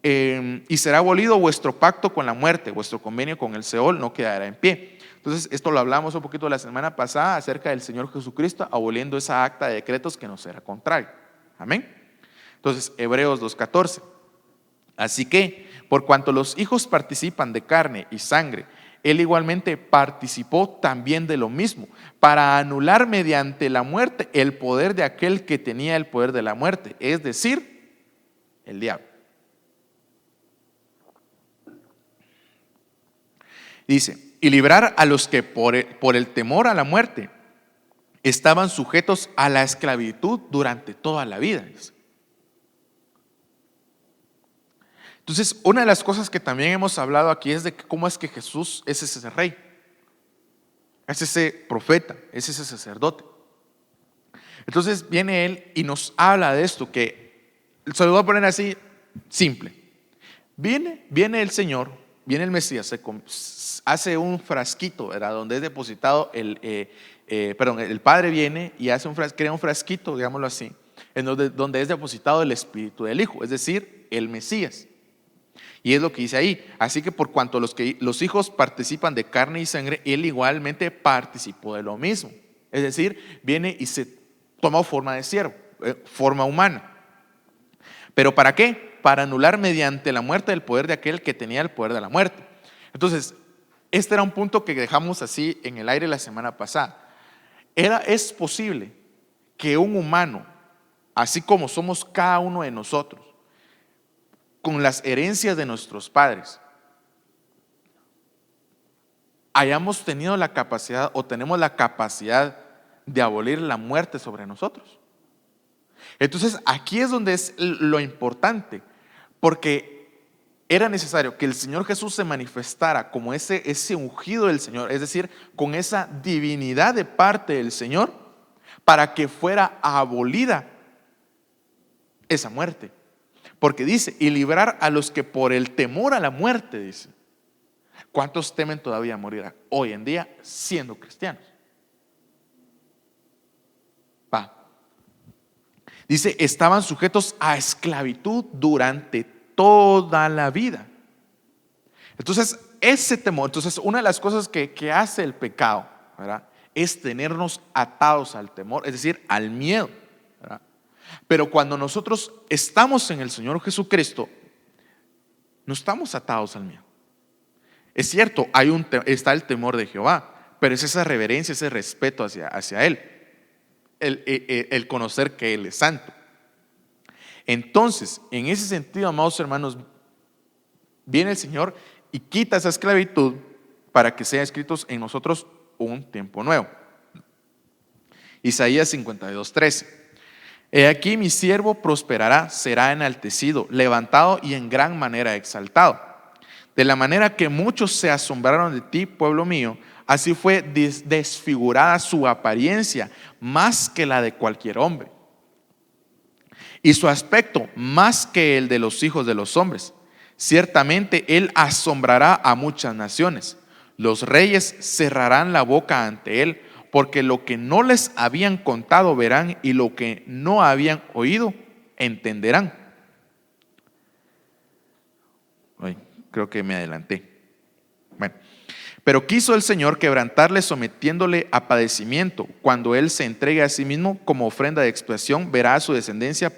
y será abolido vuestro pacto con la muerte, vuestro convenio con el Seol no quedará en pie. Entonces, esto lo hablamos un poquito la semana pasada acerca del Señor Jesucristo aboliendo esa acta de decretos que nos era contrario. Amén. Entonces, Hebreos 2:14. Así que, por cuanto los hijos participan de carne y sangre, Él igualmente participó también de lo mismo, para anular mediante la muerte el poder de aquel que tenía el poder de la muerte, es decir, el diablo. Dice, y librar a los que por el temor a la muerte estaban sujetos a la esclavitud durante toda la vida. Entonces, una de las cosas que también hemos hablado aquí es de cómo es que Jesús es ese rey, es ese profeta, es ese sacerdote. Entonces viene Él y nos habla de esto, que se lo voy a poner así, simple. Viene el Señor, viene el Mesías, hace un frasquito, ¿verdad?, donde es depositado el Padre viene y crea un frasquito, digámoslo así, en donde es depositado el Espíritu del Hijo, es decir, el Mesías. Y es lo que dice ahí. Así que por cuanto los hijos participan de carne y sangre, Él igualmente participó de lo mismo. Es decir, viene y se toma forma de siervo, forma humana. ¿Pero para qué? Para anular mediante la muerte el poder de aquel que tenía el poder de la muerte. Entonces, este era un punto que dejamos así en el aire la semana pasada. Es posible que un humano, así como somos cada uno de nosotros, con las herencias de nuestros padres, hayamos tenido la capacidad o tenemos la capacidad de abolir la muerte sobre nosotros. Entonces aquí es donde es lo importante, porque era necesario que el Señor Jesús se manifestara como ese ungido del Señor, es decir, con esa divinidad de parte del Señor, para que fuera abolida esa muerte. Porque dice, y librar a los que por el temor a la muerte, dice. ¿Cuántos temen todavía morir hoy en día siendo cristianos? Dice, estaban sujetos a esclavitud durante toda la vida. Entonces, ese temor, una de las cosas que hace el pecado, ¿verdad?, es tenernos atados al temor, es decir, al miedo, ¿verdad? Pero cuando nosotros estamos en el Señor Jesucristo, no estamos atados al miedo. Es cierto, está el temor de Jehová, pero es esa reverencia, ese respeto hacia Él, el conocer que Él es santo. Entonces, en ese sentido, amados hermanos, viene el Señor y quita esa esclavitud para que sea escritos en nosotros un tiempo nuevo. Isaías 52:13. He aquí mi siervo prosperará, será enaltecido, levantado y en gran manera exaltado. De la manera que muchos se asombraron de ti, pueblo mío, así fue desfigurada su apariencia más que la de cualquier hombre, y su aspecto más que el de los hijos de los hombres. Ciertamente él asombrará a muchas naciones. Los reyes cerrarán la boca ante él, porque lo que no les habían contado verán, y lo que no habían oído entenderán. Ay, creo que me adelanté. Bueno, pero quiso el Señor quebrantarle, sometiéndole a padecimiento. Cuando él se entregue a sí mismo como ofrenda de expiación, verá a su descendencia,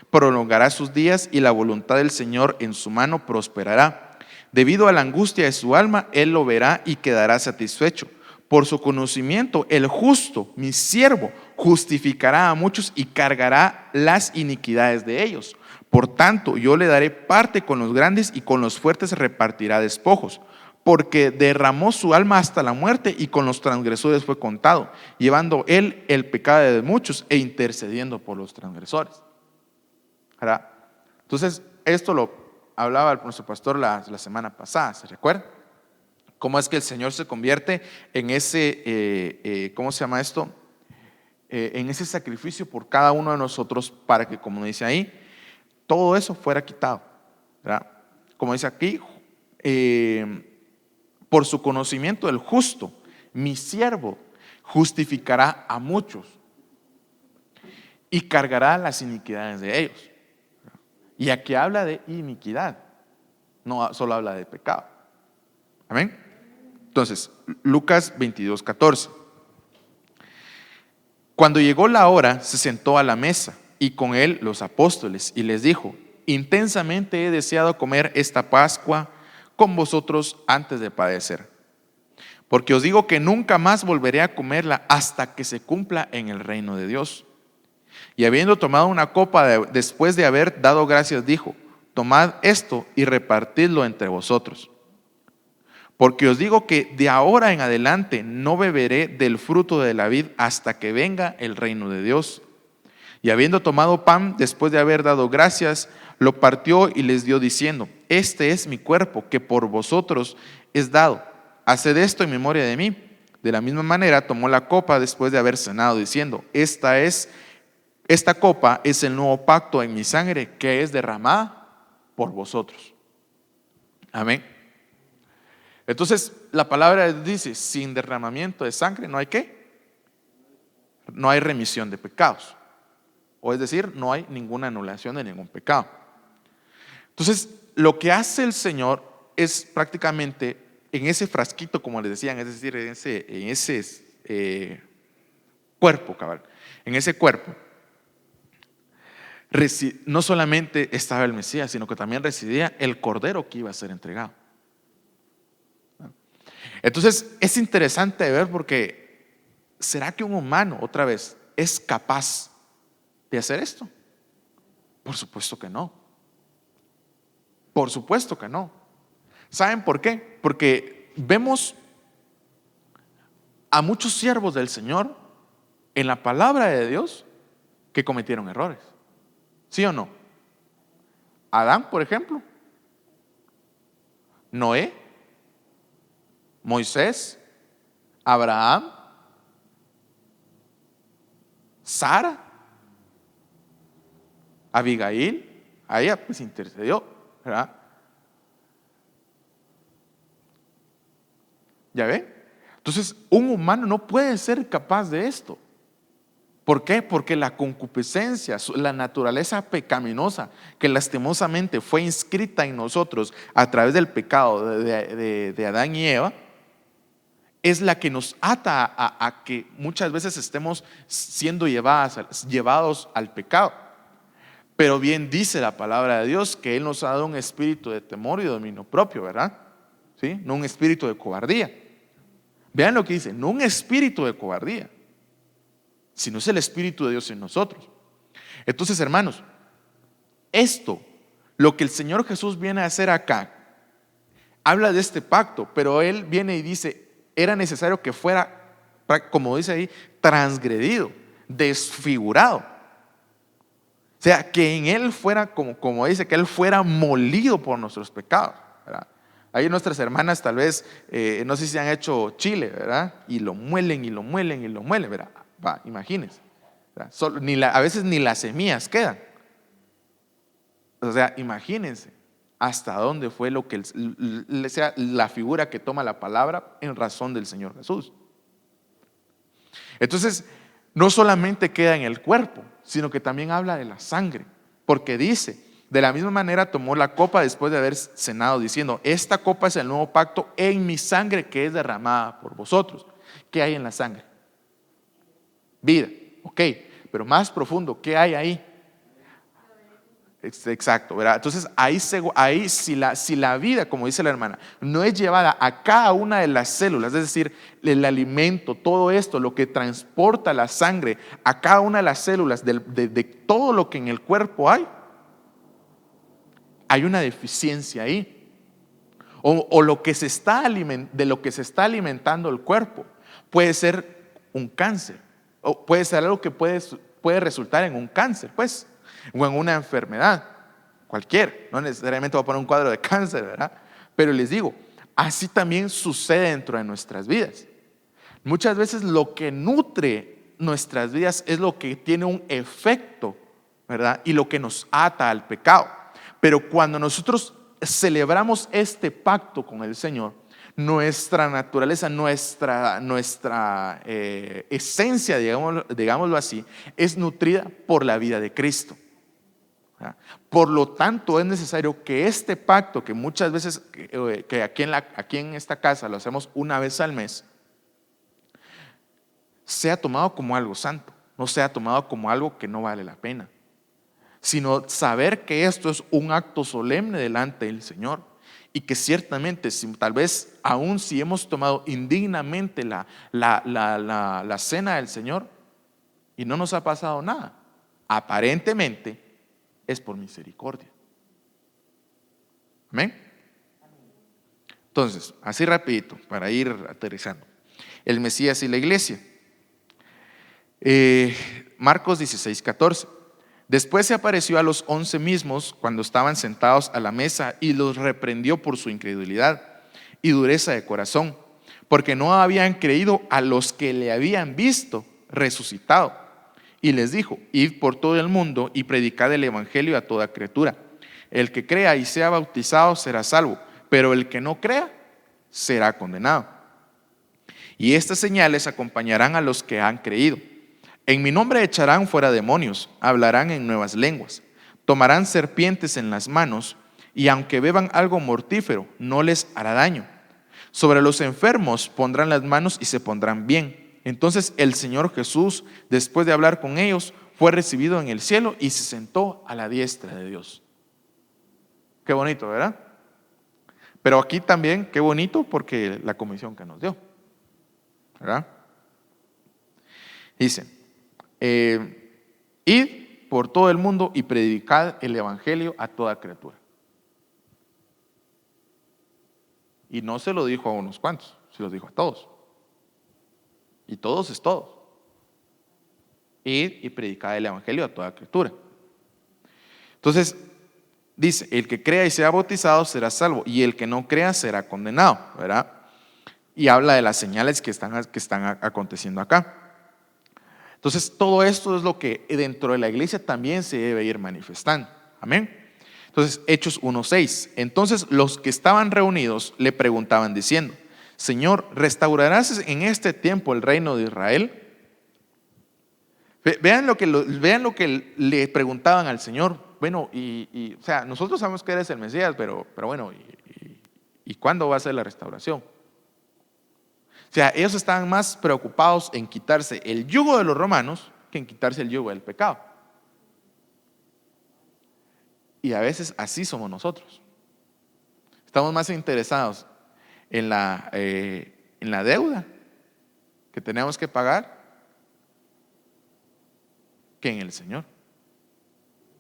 prolongará sus días, y la voluntad del Señor en su mano prosperará. Debido a la angustia de su alma, él lo verá y quedará satisfecho. Por su conocimiento, el justo, mi siervo, justificará a muchos y cargará las iniquidades de ellos. Por tanto, yo le daré parte con los grandes, y con los fuertes repartirá despojos. Porque derramó su alma hasta la muerte, y con los transgresores fue contado, llevando él el pecado de muchos e intercediendo por los transgresores. ¿Verdad? Entonces, esto lo hablaba nuestro pastor la semana pasada, ¿se recuerda? ¿Cómo es que el Señor se convierte en ese, ¿cómo se llama esto? En ese sacrificio por cada uno de nosotros, para que, como dice ahí, todo eso fuera quitado, ¿verdad? Como dice aquí, por su conocimiento del justo, mi siervo justificará a muchos y cargará las iniquidades de ellos. Y aquí habla de iniquidad, no solo habla de pecado. Amén. Entonces, Lucas 22:14. Cuando llegó la hora, se sentó a la mesa, y con él los apóstoles, y les dijo: intensamente he deseado comer esta Pascua con vosotros antes de padecer, porque os digo que nunca más volveré a comerla hasta que se cumpla en el reino de Dios. Y habiendo tomado una copa, después de haber dado gracias, dijo: tomad esto y repartidlo entre vosotros. Porque os digo que de ahora en adelante no beberé del fruto de la vid hasta que venga el reino de Dios. Y habiendo tomado pan, después de haber dado gracias, lo partió y les dio, diciendo: este es mi cuerpo, que por vosotros es dado. Haced esto en memoria de mí. De la misma manera tomó la copa después de haber cenado, diciendo: esta copa es el nuevo pacto en mi sangre, que es derramada por vosotros. Amén. Entonces, la palabra dice: sin derramamiento de sangre no hay ¿qué? No hay remisión de pecados. O es decir, no hay ninguna anulación de ningún pecado. Entonces, lo que hace el Señor es prácticamente en ese frasquito, como les decían, es decir, en ese cuerpo, cabal, en ese cuerpo, no solamente estaba el Mesías, sino que también residía el Cordero que iba a ser entregado. Entonces, es interesante ver, porque ¿será que un humano, otra vez, es capaz de hacer esto? Por supuesto que no. Por supuesto que no. ¿Saben por qué? Porque vemos a muchos siervos del Señor en la palabra de Dios que cometieron errores. ¿Sí o no? Adán, por ejemplo, Noé, Moisés, Abraham, Sara, Abigail. A ella pues intercedió, ¿verdad? ¿Ya ve? Entonces, un humano no puede ser capaz de esto. ¿Por qué? Porque la concupiscencia, la naturaleza pecaminosa que lastimosamente fue inscrita en nosotros a través del pecado de Adán y Eva, es la que nos ata a que muchas veces estemos siendo llevados al pecado. Pero bien dice la palabra de Dios que Él nos ha dado un espíritu de temor y dominio propio, ¿verdad? ¿Sí? No un espíritu de cobardía. Vean lo que dice, no un espíritu de cobardía, sino es el espíritu de Dios en nosotros. Entonces, hermanos, esto, lo que el Señor Jesús viene a hacer acá, habla de este pacto, pero Él viene y dice, era necesario que fuera, como dice ahí, transgredido, desfigurado. O sea, que en Él fuera, como dice, que Él fuera molido por nuestros pecados, ¿verdad? Ahí nuestras hermanas tal vez, no sé si han hecho chile, ¿verdad? Y lo muelen y lo muelen y lo muelen, ¿verdad? Va, imagínense, ¿verdad? A veces ni las semillas quedan. O sea, imagínense hasta dónde fue lo que sea la figura que toma la palabra en razón del Señor Jesús. Entonces, no solamente queda en el cuerpo, sino que también habla de la sangre, porque dice, de la misma manera tomó la copa después de haber cenado, diciendo, esta copa es el nuevo pacto en mi sangre que es derramada por vosotros. ¿Qué hay en la sangre? Vida, ok, pero más profundo, ¿qué hay ahí? Exacto, ¿verdad? Entonces ahí si la vida, como dice la hermana, no es llevada a cada una de las células, es decir, el alimento, todo esto, lo que transporta la sangre a cada una de las células de todo lo que en el cuerpo hay una deficiencia ahí. O lo que de lo que se está alimentando el cuerpo puede ser un cáncer, o puede ser algo que puede resultar en un cáncer, pues, o en una enfermedad, cualquier, no necesariamente va a poner un cuadro de cáncer, ¿verdad? Pero les digo, así también sucede dentro de nuestras vidas. Muchas veces lo que nutre nuestras vidas es lo que tiene un efecto, ¿verdad? Y lo que nos ata al pecado. Pero cuando nosotros celebramos este pacto con el Señor, nuestra naturaleza, nuestra esencia, digámoslo así, es nutrida por la vida de Cristo. Por lo tanto, es necesario que este pacto, que muchas veces que aquí en esta casa lo hacemos una vez al mes, sea tomado como algo santo, no sea tomado como algo que no vale la pena, sino saber que esto es un acto solemne delante del Señor y que ciertamente, tal vez aún si hemos tomado indignamente la cena del Señor y no nos ha pasado nada, aparentemente es por misericordia. ¿Amén? Entonces, así rapidito, para ir aterrizando. El Mesías y la iglesia. Marcos 16:14. Después se apareció a los 11 mismos cuando estaban sentados a la mesa y los reprendió por su incredulidad y dureza de corazón, porque no habían creído a los que le habían visto resucitado. Y les dijo, id por todo el mundo y predicad el evangelio a toda criatura. El que crea y sea bautizado será salvo, pero el que no crea será condenado. Y estas señales acompañarán a los que han creído. En mi nombre echarán fuera demonios, hablarán en nuevas lenguas, tomarán serpientes en las manos, y aunque beban algo mortífero, no les hará daño. Sobre los enfermos pondrán las manos y se pondrán bien. Entonces el Señor Jesús, después de hablar con ellos, fue recibido en el cielo y se sentó a la diestra de Dios. Qué bonito, ¿verdad? Pero aquí también, qué bonito, porque la comisión que nos dio, ¿verdad? Dice, id por todo el mundo y predicad el evangelio a toda criatura. Y no se lo dijo a unos cuantos, se lo dijo a todos. Y todos es todos. Id y predicad el evangelio a toda criatura. Entonces, Dice, el que crea y sea bautizado será salvo, y el que no crea será condenado, ¿verdad? Y habla de las señales que están aconteciendo acá. Entonces, todo esto es lo que dentro de la iglesia también se debe ir manifestando. Amén. Entonces, Hechos 1:6. Entonces, los que estaban reunidos le preguntaban diciendo, Señor, ¿restaurarás en este tiempo el reino de Israel? Vean lo que le preguntaban al Señor. Bueno, o sea, nosotros sabemos que eres el Mesías, pero bueno, ¿y cuándo va a ser la restauración? O sea, ellos estaban más preocupados en quitarse el yugo de los romanos que en quitarse el yugo del pecado. Y a veces así somos nosotros. Estamos más interesados en la deuda que tenemos que pagar que en el Señor.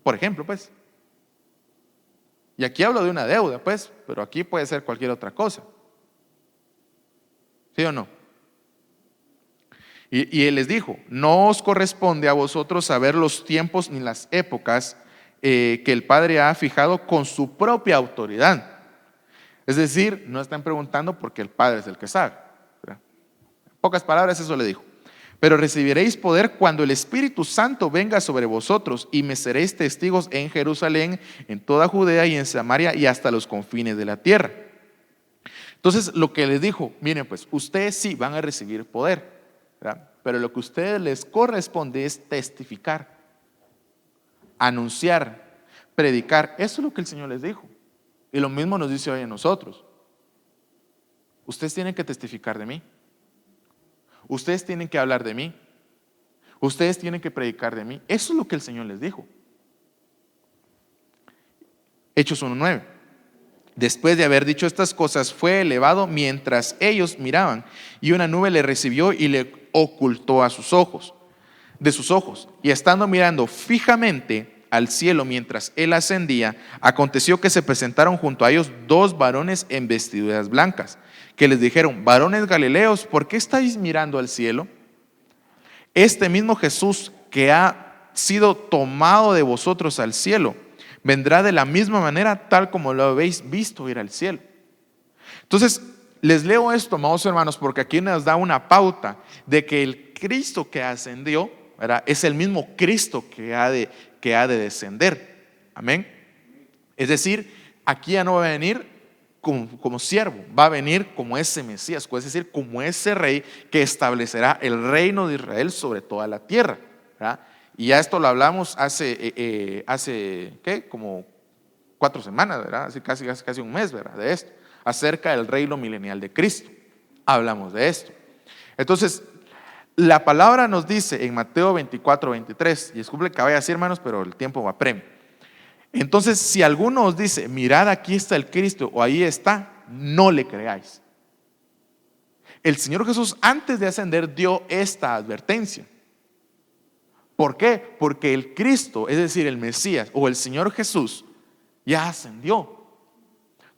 Por ejemplo, pues. Y aquí hablo de una deuda, pues, pero aquí puede ser cualquier otra cosa. ¿Sí o no? Y él les dijo, no os corresponde a vosotros saber los tiempos ni las épocas que el Padre ha fijado con su propia autoridad. Es decir, no están preguntando porque el Padre es el que sabe. En pocas palabras eso le dijo. Pero recibiréis poder cuando el Espíritu Santo venga sobre vosotros y me seréis testigos en Jerusalén, en toda Judea y en Samaria y hasta los confines de la tierra. Entonces lo que les dijo, miren pues, ustedes sí van a recibir poder, ¿verdad? Pero lo que a ustedes les corresponde es testificar, anunciar, predicar. Eso es lo que el Señor les dijo. Y lo mismo nos dice hoy a nosotros. Ustedes tienen que testificar de mí. Ustedes tienen que hablar de mí. Ustedes tienen que predicar de mí. Eso es lo que el Señor les dijo. Hechos 1:9. Después de haber dicho estas cosas, fue elevado mientras ellos miraban, y una nube le recibió y le ocultó de sus ojos. Y estando mirando fijamente al cielo mientras él ascendía, aconteció que se presentaron junto a ellos dos varones en vestiduras blancas, que les dijeron, varones galileos, ¿por qué estáis mirando al cielo? Este mismo Jesús que ha sido tomado de vosotros al cielo, vendrá de la misma manera tal como lo habéis visto ir al cielo. Entonces, les leo esto, amados hermanos, porque aquí nos da una pauta de que el Cristo que ascendió, ¿verdad?, es el mismo Cristo que ha de descender. Amén. Es decir, aquí ya no va a venir como siervo, va a venir como ese Mesías, es decir, como ese rey que establecerá el reino de Israel sobre toda la tierra, ¿verdad? Y ya esto lo hablamos hace ¿qué? Como 4 semanas, ¿verdad? Así casi un mes, ¿verdad? De esto, acerca del reino milenial de Cristo. Hablamos de esto. Entonces, la palabra nos dice en Mateo 24:23, y disculpe que vaya así, hermanos, pero el tiempo va a premio. Entonces, si alguno os dice, mirad, aquí está el Cristo, o ahí está, no le creáis. El Señor Jesús, antes de ascender, dio esta advertencia. ¿Por qué? Porque el Cristo, es decir, el Mesías o el Señor Jesús, ya ascendió.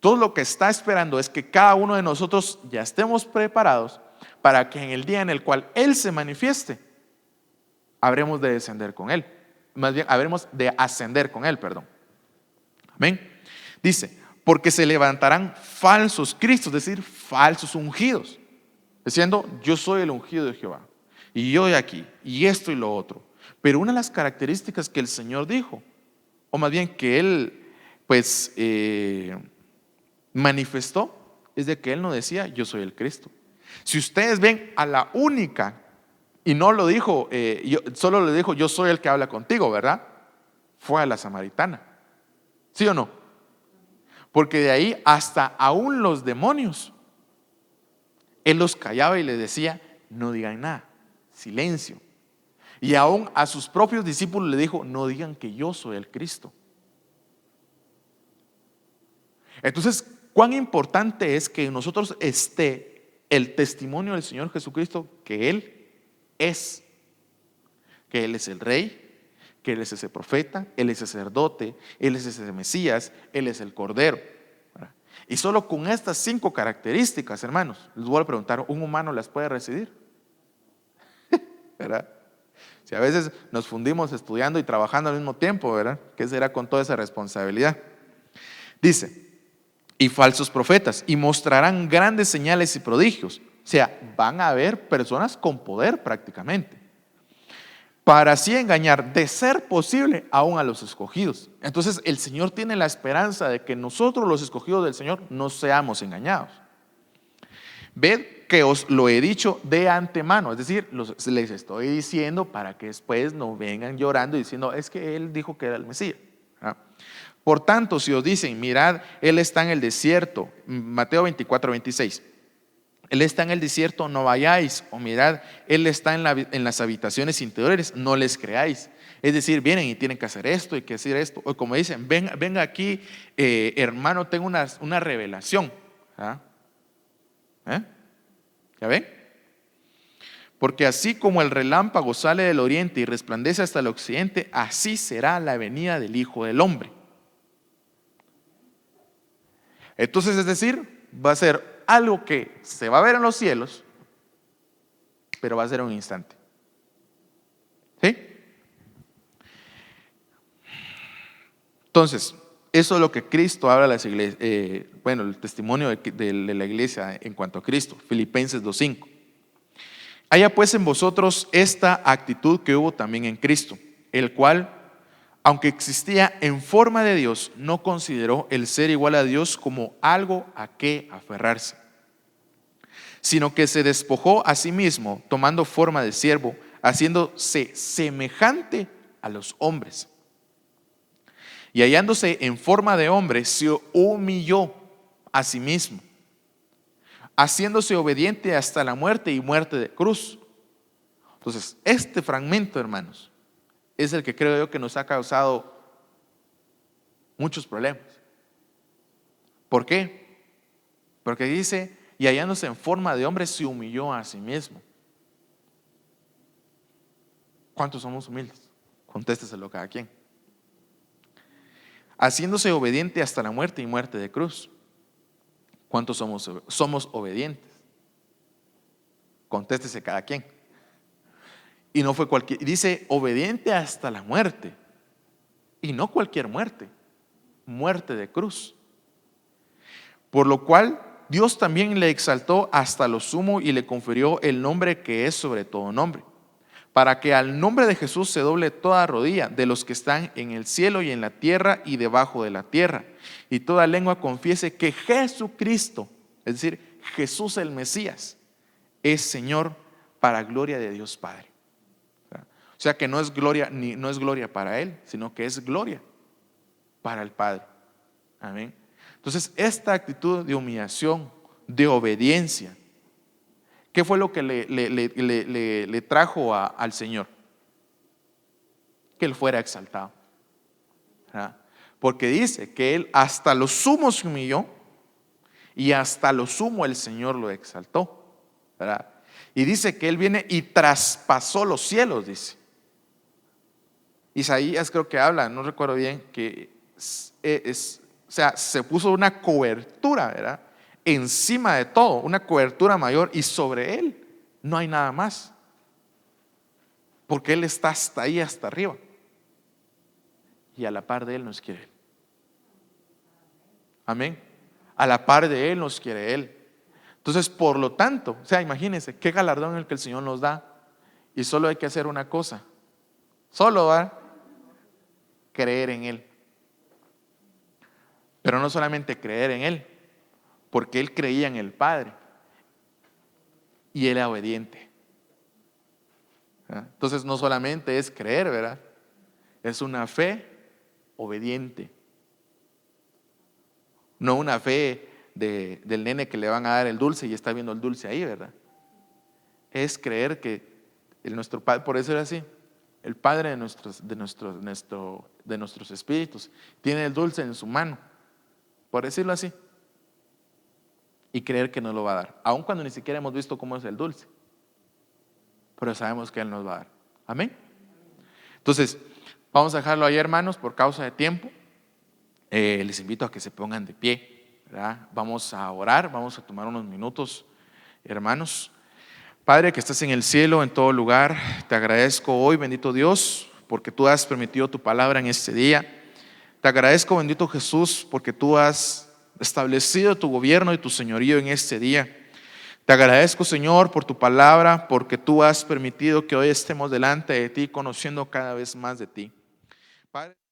Todo lo que está esperando es que cada uno de nosotros ya estemos preparados para que en el día en el cual Él se manifieste, habremos de descender con Él. Más bien, habremos de ascender con Él, perdón. Amén. Dice, porque se levantarán falsos cristos, es decir, falsos ungidos, diciendo, yo soy el ungido de Jehová, y yo de aquí, y esto y lo otro. Pero una de las características que el Señor dijo, o más bien que Él pues manifestó, es de que Él no decía, yo soy el Cristo. Si ustedes ven a la única, y no lo dijo, solo le dijo, yo soy el que habla contigo, ¿verdad? Fue a la samaritana. ¿Sí o no? Porque de ahí hasta aún los demonios, Él los callaba y les decía, no digan nada, silencio. Y aún a sus propios discípulos le dijo, no digan que yo soy el Cristo. Entonces, cuán importante es que en nosotros esté el testimonio del Señor Jesucristo, que Él es, que Él es el Rey, que Él es ese profeta, Él es el sacerdote, Él es ese Mesías, Él es el Cordero. Y solo con estas 5 características, hermanos, les voy a preguntar, ¿un humano las puede recibir? ¿Verdad? Si a veces nos fundimos estudiando y trabajando al mismo tiempo, ¿verdad? ¿Qué será con toda esa responsabilidad? Dice, y falsos profetas, y mostrarán grandes señales y prodigios. O sea, van a haber personas con poder prácticamente, para así engañar, de ser posible, aún a los escogidos. Entonces el Señor tiene la esperanza de que nosotros, los escogidos del Señor, no seamos engañados. Ved que os lo he dicho de antemano, es decir, les estoy diciendo para que después no vengan llorando y diciendo, es que Él dijo que era el Mesías. Por tanto, si os dicen, mirad, Él está en el desierto, Mateo 24:26, Él está en el desierto, no vayáis, o mirad, Él está en las habitaciones interiores, no les creáis. Es decir, vienen y tienen que hacer esto y que hacer esto, o como dicen, venga aquí, hermano, tengo una revelación. ¿Ya ven? Porque así como el relámpago sale del oriente y resplandece hasta el occidente, así será la venida del Hijo del Hombre. Entonces, es decir, va a ser algo que se va a ver en los cielos, pero va a ser un instante. ¿Sí? Entonces, eso es lo que Cristo habla a las iglesias, el testimonio de la iglesia en cuanto a Cristo, Filipenses 2:5. Haya pues en vosotros esta actitud que hubo también en Cristo, el cual, aunque existía en forma de Dios, no consideró el ser igual a Dios como algo a qué aferrarse, sino que se despojó a sí mismo, tomando forma de siervo, haciéndose semejante a los hombres. Y hallándose en forma de hombre, se humilló a sí mismo, haciéndose obediente hasta la muerte y muerte de cruz. Entonces, este fragmento, hermanos, es el que creo yo que nos ha causado muchos problemas. ¿Por qué? Porque dice, y hallándose en forma de hombre, se humilló a sí mismo. ¿Cuántos somos humildes? Contésteselo cada quien. Haciéndose obediente hasta la muerte y muerte de cruz. ¿Cuántos somos obedientes? Contéstese cada quien. Y no fue cualquier, dice obediente hasta la muerte. Y no cualquier muerte, muerte de cruz. Por lo cual Dios también le exaltó hasta lo sumo y le confirió el nombre que es sobre todo nombre, para que al nombre de Jesús se doble toda rodilla de los que están en el cielo y en la tierra y debajo de la tierra, y toda lengua confiese que Jesucristo, es decir, Jesús el Mesías, es Señor, para gloria de Dios Padre. O sea que no es gloria para Él, sino que es gloria para el Padre. Amén. Entonces, esta actitud de humillación, de obediencia, ¿qué fue lo que le trajo al Señor? Que Él fuera exaltado. Porque dice que Él hasta lo sumo se humilló y hasta lo sumo el Señor lo exaltó. Y dice que Él viene y traspasó los cielos, dice. Isaías creo que habla, no recuerdo bien, que o sea, se puso una cobertura, ¿verdad?, encima de todo, una cobertura mayor, y sobre Él no hay nada más, porque Él está hasta ahí, hasta arriba, y a la par de Él nos quiere Él. Amén. A la par de Él nos quiere Él. Entonces, por lo tanto, o sea, imagínense qué galardón el que el Señor nos da, y solo hay que hacer una cosa, solo creer en Él. Pero no solamente creer en Él, porque Él creía en el Padre y Él era obediente. Entonces no solamente es creer, ¿verdad? Es una fe obediente. No una fe del nene que le van a dar el dulce y está viendo el dulce ahí, ¿verdad? Es creer que nuestro Padre, por eso era así, el Padre de nuestros espíritus tiene el dulce en su mano, por decirlo así, y creer que nos lo va a dar, aun cuando ni siquiera hemos visto cómo es el dulce, pero sabemos que Él nos va a dar. Amén. Entonces, vamos a dejarlo ahí, hermanos, por causa de tiempo. Les invito a que se pongan de pie, ¿verdad? Vamos a orar, vamos a tomar unos minutos, hermanos. Padre que estás en el cielo, en todo lugar, te agradezco hoy, bendito Dios, porque tú has permitido tu palabra en este día. Te agradezco, bendito Jesús, porque tú has establecido tu gobierno y tu señorío en este día. Te agradezco, Señor, por tu palabra, porque tú has permitido que hoy estemos delante de ti, conociendo cada vez más de ti. Padre.